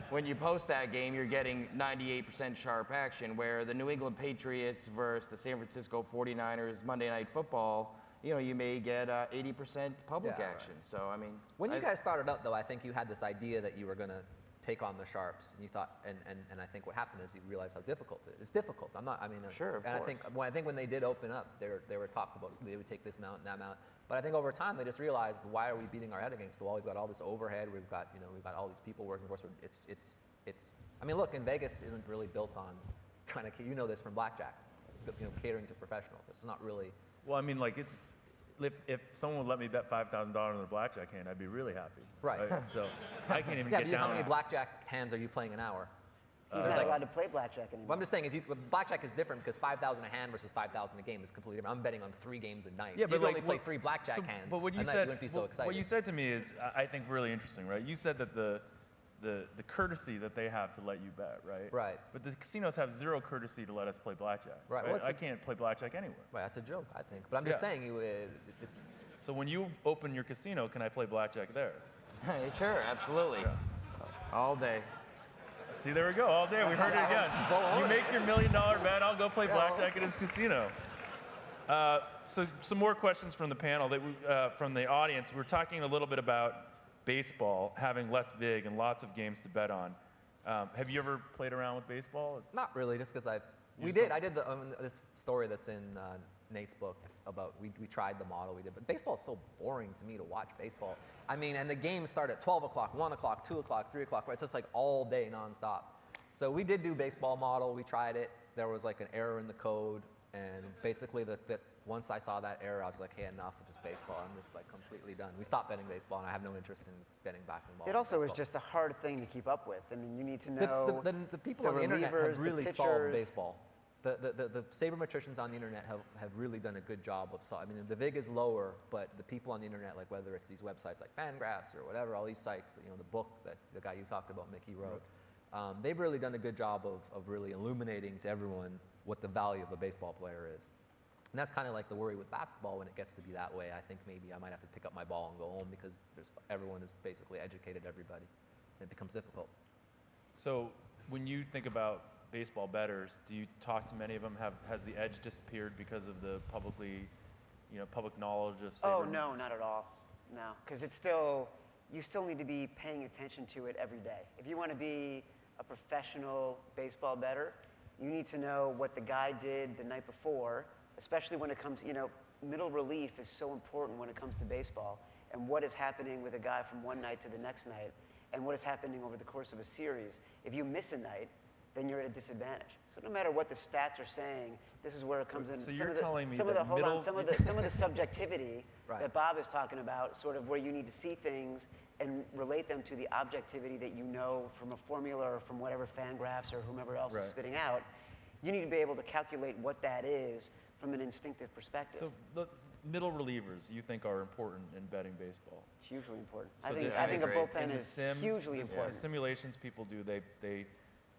when you post that game, you're getting 98% sharp action, where the New England Patriots versus the San Francisco 49ers Monday Night Football, you may get 80% public Yeah, action. So, I mean. When you guys started out, though, I think you had this idea that you were going to take on the sharps, and you thought, and I think what happened is you realized how difficult it is. It's difficult. Sure, of and course. I think when they did open up, they were talking about they would take this amount and that amount. But I think over time they just realized, why are we beating our head against the wall? We've got all this overhead. We've got all these people working for us. It's. I mean, look, in Vegas isn't really built on trying to. You know this from blackjack, catering to professionals. It's not really. Well, I mean, like if someone would let me bet $5,000 on a blackjack hand, I'd be really happy. Right. So I can't even Yeah, get but how down. many blackjack hands are you playing an hour? He's not allowed to play blackjack anymore. Well, I'm just saying, blackjack is different because 5,000 a hand versus 5,000 a game is completely different. I'm betting on 3 games a night. Yeah, if you but only play 3 blackjack so- hands, but what you a night, said, you wouldn't be so excited. What you said to me is, I think, really interesting, right? You said that the courtesy that they have to let you bet, right? Right. But the casinos have zero courtesy to let us play blackjack. Right, well, I can't play blackjack anywhere. Right, that's a joke, I think. But I'm just Yeah. saying, it's So when you open your casino, can I play blackjack there? Sure, absolutely. All day. See, there we go, all day. We heard it again. You make your $1 million bet, I'll go play blackjack at his casino. So some more questions from the panel, from the audience. We're talking a little bit about baseball having less vig and lots of games to bet on. Have you ever played around with baseball? not really, just because I just did. don't- I did this story that's in Nate's book about we tried the model we did, but baseball is so boring to me to watch baseball. I mean, and the games start at 12 o'clock, 1 o'clock, 2 o'clock, 3 o'clock. It's just like all day nonstop. So we did do baseball model. We tried it. There was like an error in the code, and basically that once I saw that error, I was like, hey, enough of this baseball. I'm just like completely done. We stopped betting baseball, and I have no interest in getting back involved. It in also is baseball. just a hard thing to keep up with. I mean, you need to know The people the on the internet relievers, have the really solved pitchers. baseball. The sabermetricians on the internet have really done a good job of solving. I mean, the vig is lower, but the people on the internet, like whether it's these websites like Fangraphs or whatever, all these sites, the book that the guy you talked about, Mickey, wrote, they've really done a good job of really illuminating to everyone what the value of a baseball player is. And that's kind of like the worry with basketball when it gets to be that way. I think maybe I might have to pick up my ball and go home because everyone has basically educated everybody. And it becomes difficult. So when you think about baseball bettors, do you talk to many of them? Has the edge disappeared because of the public knowledge of Oh, no, not at all. No, because you still need to be paying attention to it every day. If you want to be a professional baseball bettor, you need to know what the guy did the night before, especially when it comes, middle relief is so important when it comes to baseball, and what is happening with a guy from one night to the next night, and what is happening over the course of a series. If you miss a night, then you're at a disadvantage. So no matter what the stats are saying, this is where it comes in. So Some you're of the- telling me some of that the, some of the subjectivity Right. that Bob is talking about, sort of where you need to see things and relate them to the objectivity that you know from a formula or from whatever Fangraphs or whomever else Right. is spitting out. You need to be able to calculate what that is from an instinctive perspective. So the middle relievers you think are important in betting baseball? It's hugely important. So I think a agree. bullpen in the is sims, hugely the important. simulations people do, they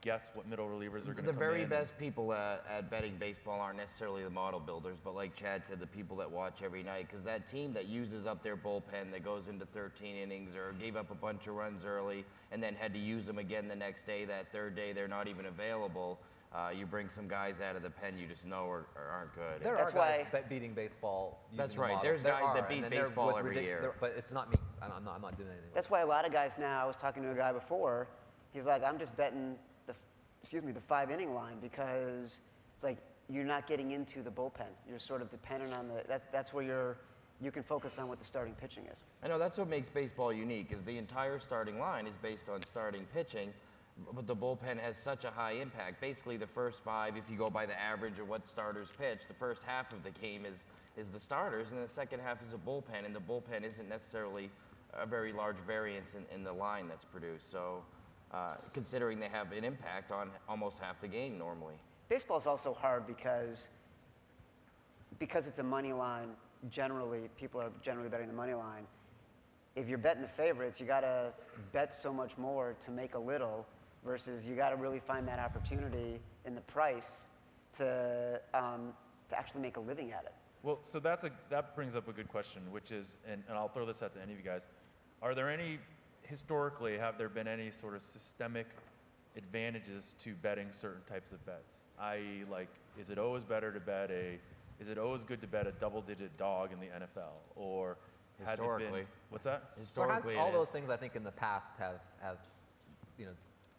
guess what middle relievers are going to The come very in. best people at betting baseball aren't necessarily the model builders, but like Chad said, the people that watch every night. Because that team that uses up their bullpen, that goes into 13 innings or gave up a bunch of runs early and then had to use them again the next day, that third day they're not even available. You bring some guys out of the pen you just know aren't good. There That's are guys why- beating baseball using That's the right. model. There's There guys are, that beat and they're baseball with every year. But it's not me. I'm not doing anything. That's why a lot of guys now, I was talking to a guy before, he's like, I'm just betting the 5-inning line because it's like you're not getting into the bullpen. You're sort of dependent on that's where you can focus on what the starting pitching is. I know that's what makes baseball unique, is the entire starting line is based on starting pitching, but the bullpen has such a high impact. Basically, the first 5, if you go by the average of what starters pitch, the first half of the game is the starters, and the second half is a bullpen, and the bullpen isn't necessarily a very large variance in the line that's produced. So, considering they have an impact on almost half the game normally. Baseball is also hard because it's a money line. Generally, people are generally betting the money line. If you're betting the favorites, you got to bet so much more to make a little, versus you got to really find that opportunity in the price to actually make a living at it. Well, so that brings up a good question, which is, and I'll throw this out to any of you guys, are there any, historically, have there been any sort of systemic advantages to betting certain types of bets? I.e., like, is it always good to bet a double-digit dog in the NFL? Or has it been, Historically. what's that? Historically, all it those is. things I think in the past have,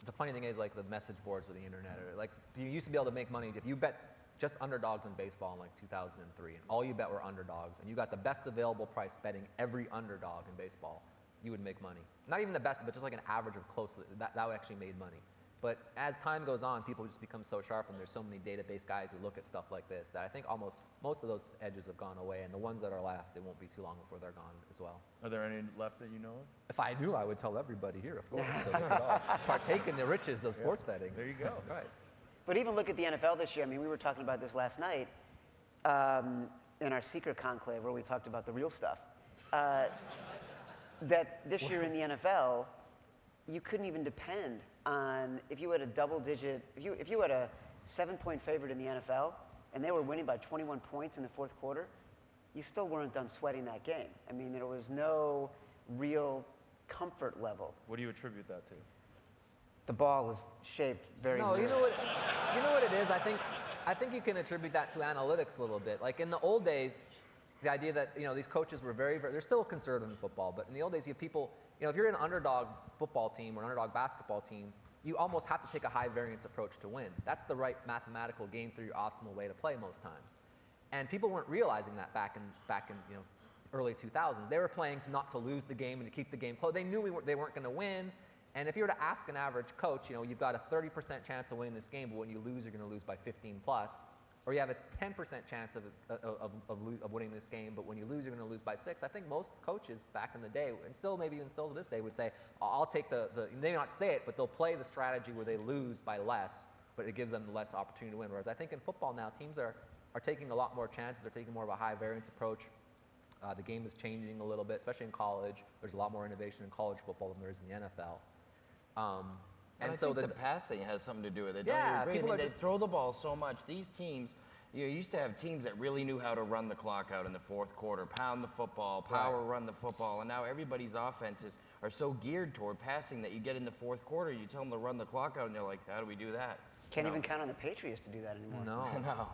the funny thing is like the message boards with the internet, or like you used to be able to make money if you bet just underdogs in baseball in like 2003, and all you bet were underdogs, and you got the best available price betting every underdog in baseball, you would make money. Not even the best, but just like an average of close to that actually made money. But as time goes on, people just become so sharp, and there's so many database guys who look at stuff like this that I think most of those edges have gone away, and the ones that are left, it won't be too long before they're gone as well. Are there any left that you know of? If I knew, I would tell everybody here, of course, so they could all partake in the riches of sports betting. There you go. Right. But even look at the NFL this year. I mean, we were talking about this last night in our secret conclave where we talked about the real stuff. That this year in the NFL, you couldn't even depend on if you had a double-digit, if you had a 7-point favorite in the NFL and they were winning by 21 points in the fourth quarter, you still weren't done sweating that game. I mean, there was no real comfort level. What do you attribute that to? The ball is shaped very. No, you know what it is. I think you can attribute that to analytics a little bit. Like in the old days, the idea that these coaches were very, they're still conservative in football, but in the old days you have people. If you're an underdog football team or an underdog basketball team, you almost have to take a high variance approach to win. That's the right mathematical game theory optimal way to play most times. And people weren't realizing that back in early 2000s. They were playing not to lose the game and to keep the game close. They knew they weren't going to win. And if you were to ask an average coach, you've got a 30% chance of winning this game, but when you lose, you're going to lose by 15 plus. Or you have a 10% chance of winning this game, but when you lose, you're going to lose by 6. I think most coaches back in the day, and still maybe even still to this day, would say, I'll take they may not say it, but they'll play the strategy where they lose by less, but it gives them the less opportunity to win. Whereas I think in football now, teams are taking a lot more chances. They're taking more of a high variance approach. The game is changing a little bit, especially in college. There's a lot more innovation in college football than there is in the NFL. And I think the passing has something to do with it. Yeah, don't you agree? people I mean, are they just throw the ball so much. These teams, you used to have teams that really knew how to run the clock out in the fourth quarter, pound the football, power run the football, and now everybody's offenses are so geared toward passing that you get in the fourth quarter, you tell them to run the clock out, and they're like, how do we do that? Can't even count on the Patriots to do that anymore. no. No.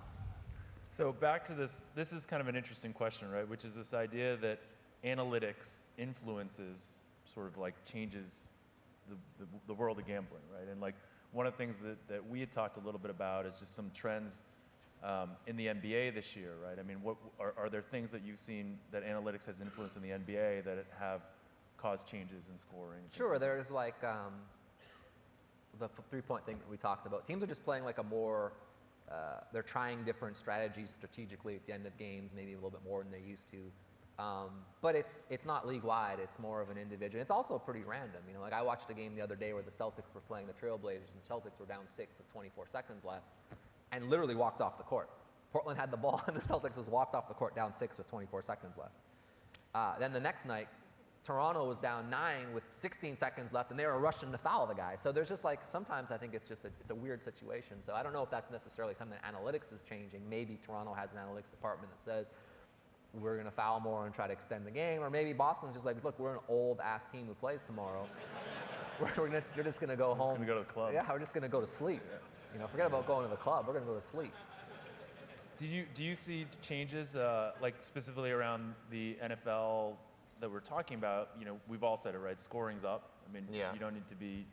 So back to this is kind of an interesting question, right? Which is this idea that analytics influences, sort of like changes the world of gambling, right? And like one of the things that we had talked a little bit about is just some trends in the NBA this year, right? I mean, what are there things that you've seen that analytics has influenced in the NBA that have caused changes in scoring? Sure, there's like the 3-point thing that we talked about. Teams are just playing like a more, they're trying different strategies strategically at the end of games, maybe a little bit more than they used to. But it's not league-wide, it's more of an individual. It's also pretty random. Like I watched a game the other day where the Celtics were playing the Trailblazers, and the Celtics were down 6 with 24 seconds left, and literally walked off the court. Portland had the ball, and the Celtics just walked off the court down 6 with 24 seconds left. Then the next night, Toronto was down 9 with 16 seconds left, and they were rushing to foul the guy. So there's just like, sometimes I think it's just it's a weird situation. So I don't know if that's necessarily something that analytics is changing. Maybe Toronto has an analytics department that says, we're going to foul more and try to extend the game. Or maybe Boston's just like, look, we're an old-ass team who plays tomorrow. We're just going to go home. Just going to go to the club. Yeah, we're just going to go to sleep. Forget about going to the club. We're going to go to sleep. Do you see changes, like specifically around the NFL that we're talking about? We've all said it, right? Scoring's up. I mean, Yeah. you don't need to be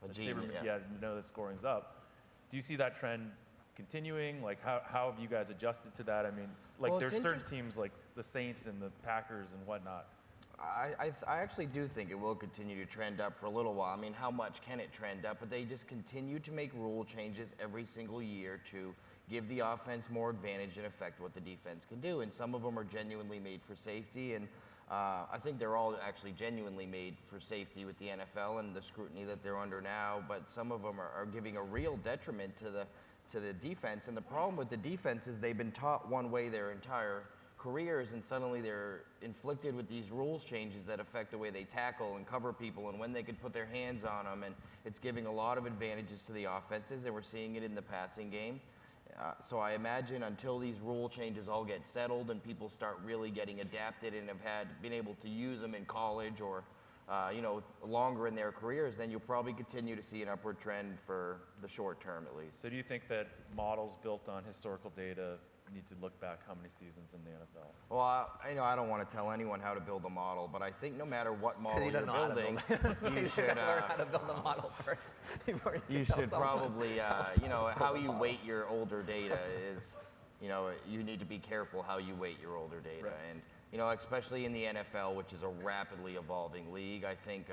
A a genius, saber, yeah. to know that scoring's up. Do you see that trend continuing? Like, how have you guys adjusted to that? I mean, Like Well, there's it's certain teams like the Saints and the Packers and whatnot. I actually do think it will continue to trend up for a little while. I mean, how much can it trend up? But they just continue to make rule changes every single year to give the offense more advantage and affect what the defense can do. And some of them are genuinely made for safety. And I think they're all actually genuinely made for safety with the NFL and the scrutiny that they're under now. But some of them are giving a real detriment to the defense. And the problem with the defense is they've been taught one way their entire careers, and suddenly they're inflicted with these rules changes that affect the way they tackle and cover people and when they can put their hands on them, and it's giving a lot of advantages to the offenses, and we're seeing it in the passing game. So I imagine until these rule changes all get settled and people start really getting adapted and have been able to use them in college or longer in their careers, then you'll probably continue to see an upward trend for the short term at least. So do you think that models built on historical data need to look back how many seasons in the NFL? Well, I don't want to tell anyone how to build a model, but I think no matter what model you're building, you should learn how to build a model first. You should probably, how you weight your older data is, you need to be careful how you weight your older data. Right. And, especially in the NFL, which is a rapidly evolving league, I think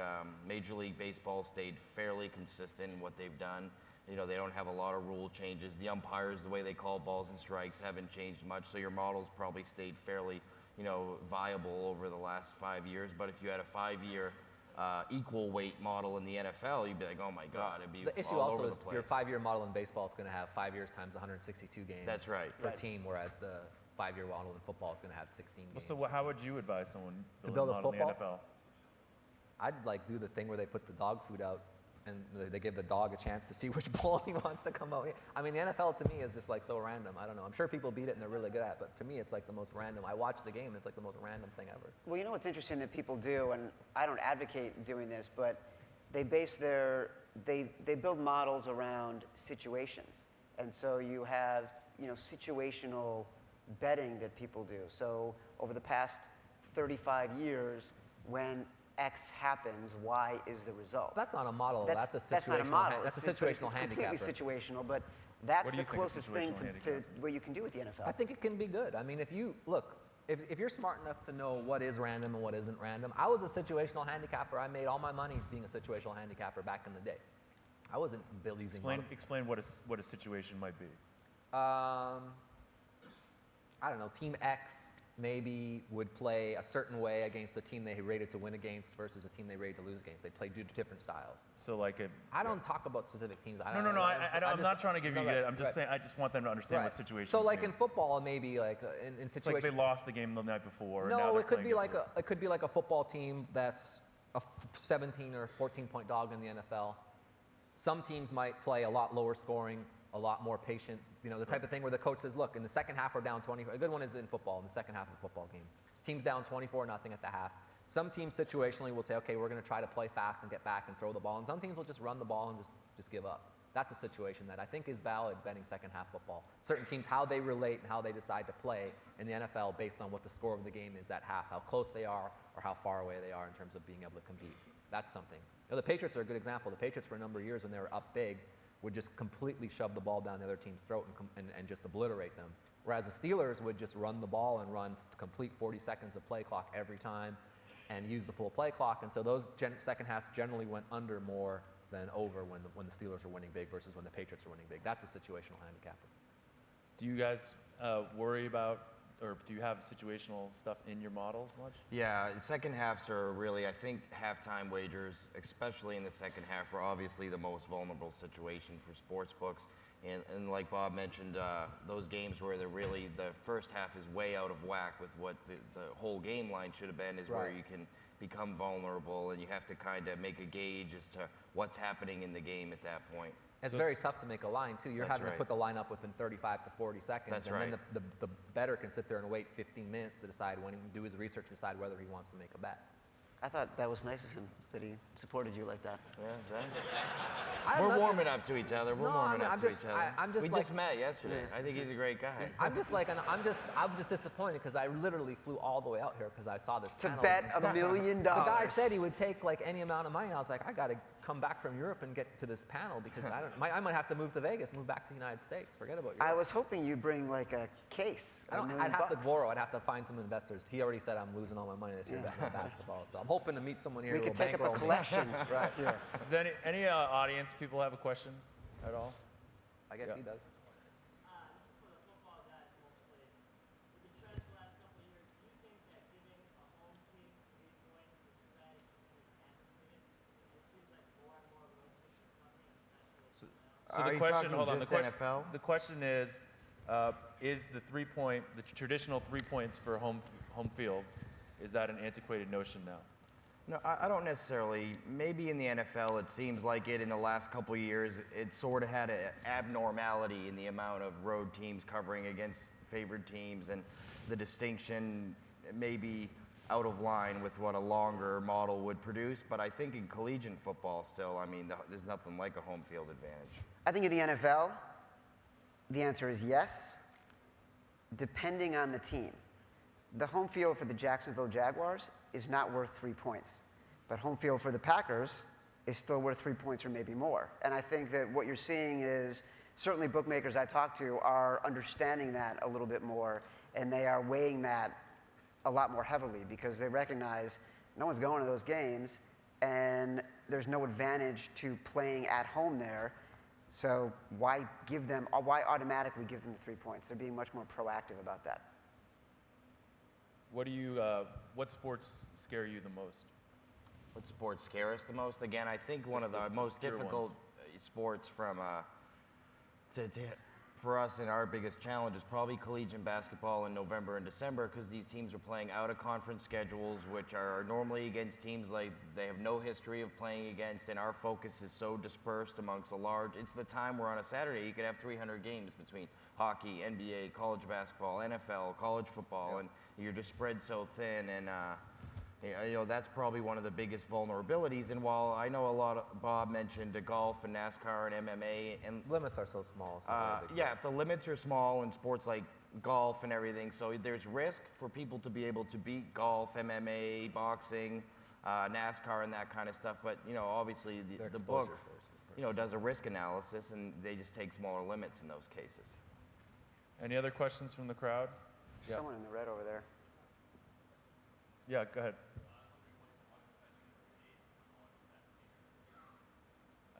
Major League Baseball stayed fairly consistent in what they've done. They don't have a lot of rule changes. The umpires, the way they call balls and strikes, haven't changed much. So your model's probably stayed fairly, viable over the last 5 years. But if you had a 5-year equal weight model in the NFL, you'd be like, oh my God, it'd be The issue all also over is the place. your 5-year model in baseball is going to have 5 years times 162 games. That's right. Per team, whereas the 5-year model in football is going to have 16 games. So how would you advise someone To build a model in the football? I'd do the thing where they put the dog food out and they give the dog a chance to see which ball he wants to come out. I mean, the NFL to me is just so random. I don't know. I'm sure people beat it and they're really good at it, but to me it's the most random. I watch the game and it's the most random thing ever. Well, you know what's interesting that people do, and I don't advocate doing this, but they base they build models around situations. And so you have, situational betting that people do. So over the past 35 years, when X happens, Y is the result. That's not a model. That's a situational. That's not a model. That's a situational It's handicapper. completely situational, but that's What do the you think is closest thing situational to handicap? what you can do with the NFL. I think it can be good. I mean, if you look, if you're smart enough to know what is random and what isn't random, I was a situational handicapper. I made all my money being a situational handicapper back in the day. I wasn't using. Explain what a situation might be. I don't know. Team X maybe would play a certain way against a team they rated to win against versus a team they rated to lose against. They play different styles. So I don't talk about specific teams. I'm not trying to give you good. I'm just saying I just want them to understand what situations. So mean. in football, maybe in situations. It's like they lost the game the night before. No, and now it could be like it could be like a football team that's a 17 or 14-point dog in the NFL. Some teams might play a lot lower scoring, a lot more patient. The type of thing where the coach says, look, in the second half we're down 20. A good one is in football, in the second half of a football game. Team's down 24-0 at the half. Some teams situationally will say, okay, we're going to try to play fast and get back and throw the ball. And some teams will just run the ball and just give up. That's a situation that I think is valid betting second half football. Certain teams, how they relate and how they decide to play in the NFL based on what the score of the game is at half, how close they are or how far away they are in terms of being able to compete. That's something. The Patriots are a good example. The Patriots for a number of years when they were up big would just completely shove the ball down the other team's throat and just obliterate them. Whereas the Steelers would just run the ball and run complete 40 seconds of play clock every time and use the full play clock. And so those second halves generally went under more than over when the Steelers were winning big versus when the Patriots were winning big. That's a situational handicapper. Do you guys worry about, or do you have situational stuff in your models much? Yeah, second halves are really, I think halftime wagers, especially in the second half, are obviously the most vulnerable situation for sports books. And like Bob mentioned, those games where the first half is way out of whack with what the whole game line should have been is where you can become vulnerable and you have to kind of make a gauge as to what's happening in the game at that point. It's very tough to make a line, too. You're having to put the line up within 35 to 40 seconds. That's and then the bettor can sit there and wait 15 minutes to decide when he can do his research and decide whether he wants to make a bet. I thought that was nice of him that he supported you like that. Yeah, thanks. We're warming up to each other. We're warming up to each other. We just met yesterday. I think he's a great guy. I'm just disappointed because I literally flew all the way out here because I saw this To panel. bet $1 million. The guy said he would take any amount of money. I was like, I gotta come back from Europe and get to this panel because I might have to move to Vegas, move back to the United States. Forget about Europe. I was hoping you'd bring like a case. I'd have to borrow. I'd have to find some investors. He already said I'm losing all my money this year betting on basketball. So I'm hoping to meet someone here We who could will take up a bankroll me. collection right here. Does any audience people have a question at all? I guess he does. This is for the football guys mostly. With the trends the last couple of years, do you think that giving a home team 3 points, the strategy is antiquated? It seems like more and more road teams are coming, especially. So Are the you question, talking hold on. just NFL? The question is the the traditional 3 points for home field, is that an antiquated notion now? No, I don't necessarily. Maybe in the NFL, it seems like it in the last couple of years, it sort of had an abnormality in the amount of road teams covering against favored teams, and the distinction may be out of line with what a longer model would produce. But I think in collegiate football still, I mean, there's nothing like a home field advantage. I think in the NFL, the answer is yes, depending on the team. The home field for the Jacksonville Jaguars is not worth 3 points, but home field for the Packers is still worth 3 points or maybe more. And I think that what you're seeing is certainly bookmakers I talk to are understanding that a little bit more, and they are weighing that a lot more heavily because they recognize no one's going to those games, and there's no advantage to playing at home there. So why automatically give them the 3 points? They're being much more proactive about that. What sports scare you the most? What sports scare us the most? Again, I think one of the most obscure difficult sports for us and our biggest challenge is probably collegiate basketball in November and December because these teams are playing out of conference schedules, which are normally against teams like they have no history of playing against, and our focus is so dispersed amongst it's the time where on a Saturday you could have 300 games between hockey, NBA, college basketball, NFL, college football, and you're just spread so thin, and that's probably one of the biggest vulnerabilities. And while I know Bob mentioned golf and NASCAR and MMA, and Limits are so small. So if the limits are small in sports like golf and everything, so there's risk for people to be able to beat golf, MMA, boxing, NASCAR, and that kind of stuff. But obviously the book, does a risk analysis, and they just take smaller limits in those cases. Any other questions from the crowd? Yeah. Someone in the red over there. Yeah, go ahead.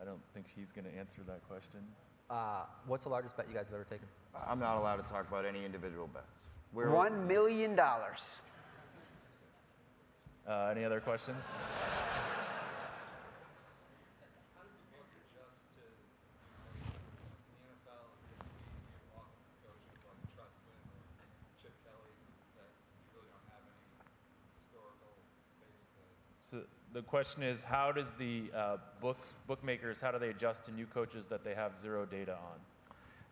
I don't think he's going to answer that question. What's the largest bet you guys have ever taken? I'm not allowed to talk about any individual bets. $1 million. Any other questions? How does the book adjust to in the NFL? You offensive coaches like Trustman or Chip Kelly that really don't have any historical base to. So the question is, how does the bookmakers, how do they adjust to new coaches that they have zero data on?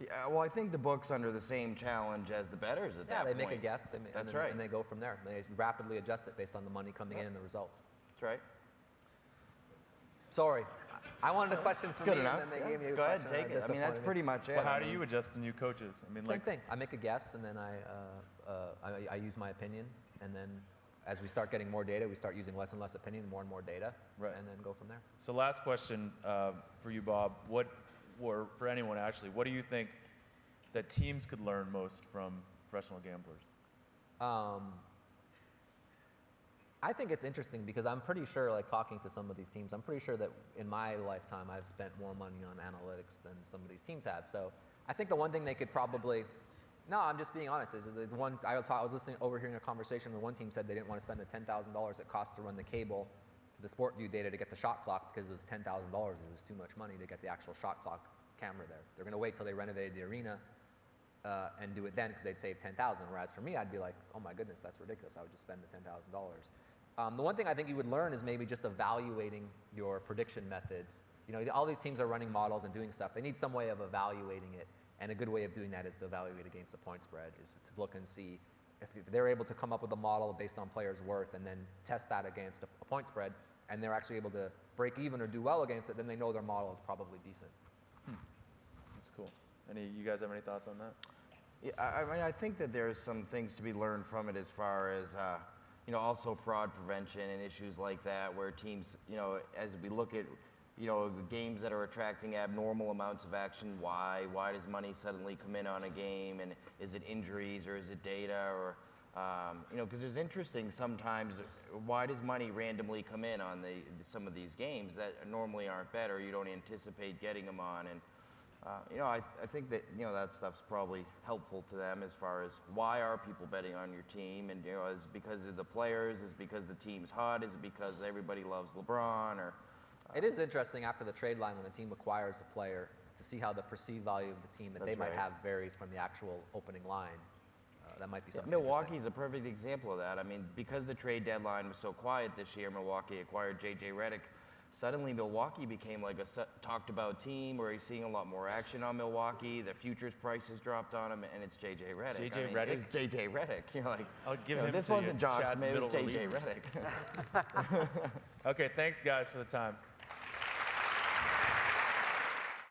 Yeah, well, I think the book's under the same challenge as the bettors at that Yeah, they point. make a guess. That's right. And they go from there. They rapidly adjust it based on the money coming in and the results. That's right. Sorry. I wanted a question from Good me, enough. and then they Yeah. gave me a Go ahead, question. take it. I mean, that's pretty much it. Well, how I do mean, you adjust to new coaches? I mean, Same thing. I make a guess, and then I use my opinion, and then as we start getting more data, we start using less and less opinion, more and more data, Right. and then go from there. So last question for you, Bob. Or for anyone actually, what do you think that teams could learn most from professional gamblers? I think it's interesting because I'm pretty sure, like talking to some of these teams, I'm pretty sure that in my lifetime I've spent more money on analytics than some of these teams have. So I think the one thing they could probably, no, I'm just being honest, is the one, I was overhearing a conversation where one team said they didn't want to spend the $10,000 it cost to run the cable to the Sport View data to get the shot clock because it was $10,000. It was too much money to get the actual shot clock camera there. They're going to wait till they renovated the arena and do it then because they'd save $10,000. Whereas for me, I'd be like, oh my goodness, that's ridiculous. I would just spend the $10,000. The one thing I think you would learn is maybe just evaluating your prediction methods. All these teams are running models and doing stuff. They need some way of evaluating it, and a good way of doing that is to evaluate against the point spread, is to look and see if they're able to come up with a model based on players' worth and then test that against a point spread, and they're actually able to break even or do well against it, then they know their model is probably decent. That's cool. You guys have any thoughts on that? Yeah, I mean, I think that there's some things to be learned from it as far as, also fraud prevention and issues like that, where teams, as we look at games that are attracting abnormal amounts of action. Why? Why does money suddenly come in on a game? And is it injuries or is it data? Or, because it's interesting sometimes, why does money randomly come in on some of these games that normally aren't bet or you don't anticipate getting them on? And, I think that, that stuff's probably helpful to them as far as why are people betting on your team? And, is it because of the players? Is it because the team's hot? Is it because everybody loves LeBron? Or It is interesting after the trade line when a team acquires a player to see how the perceived value of the team that they might have varies from the actual opening line. That might be something Milwaukee's a perfect example of that. I mean, because the trade deadline was so quiet this year, Milwaukee acquired J.J. Redick. Suddenly, Milwaukee became like a talked about team where he's seeing a lot more action on Milwaukee. The futures prices dropped on him, and it's J.J. Redick. J.J. I mean, Redick? It was J.J. Redick. I'll give him this to wasn't Josh Chad's Smith, it was middle J.J. relievers. Redick. Okay, thanks guys for the time.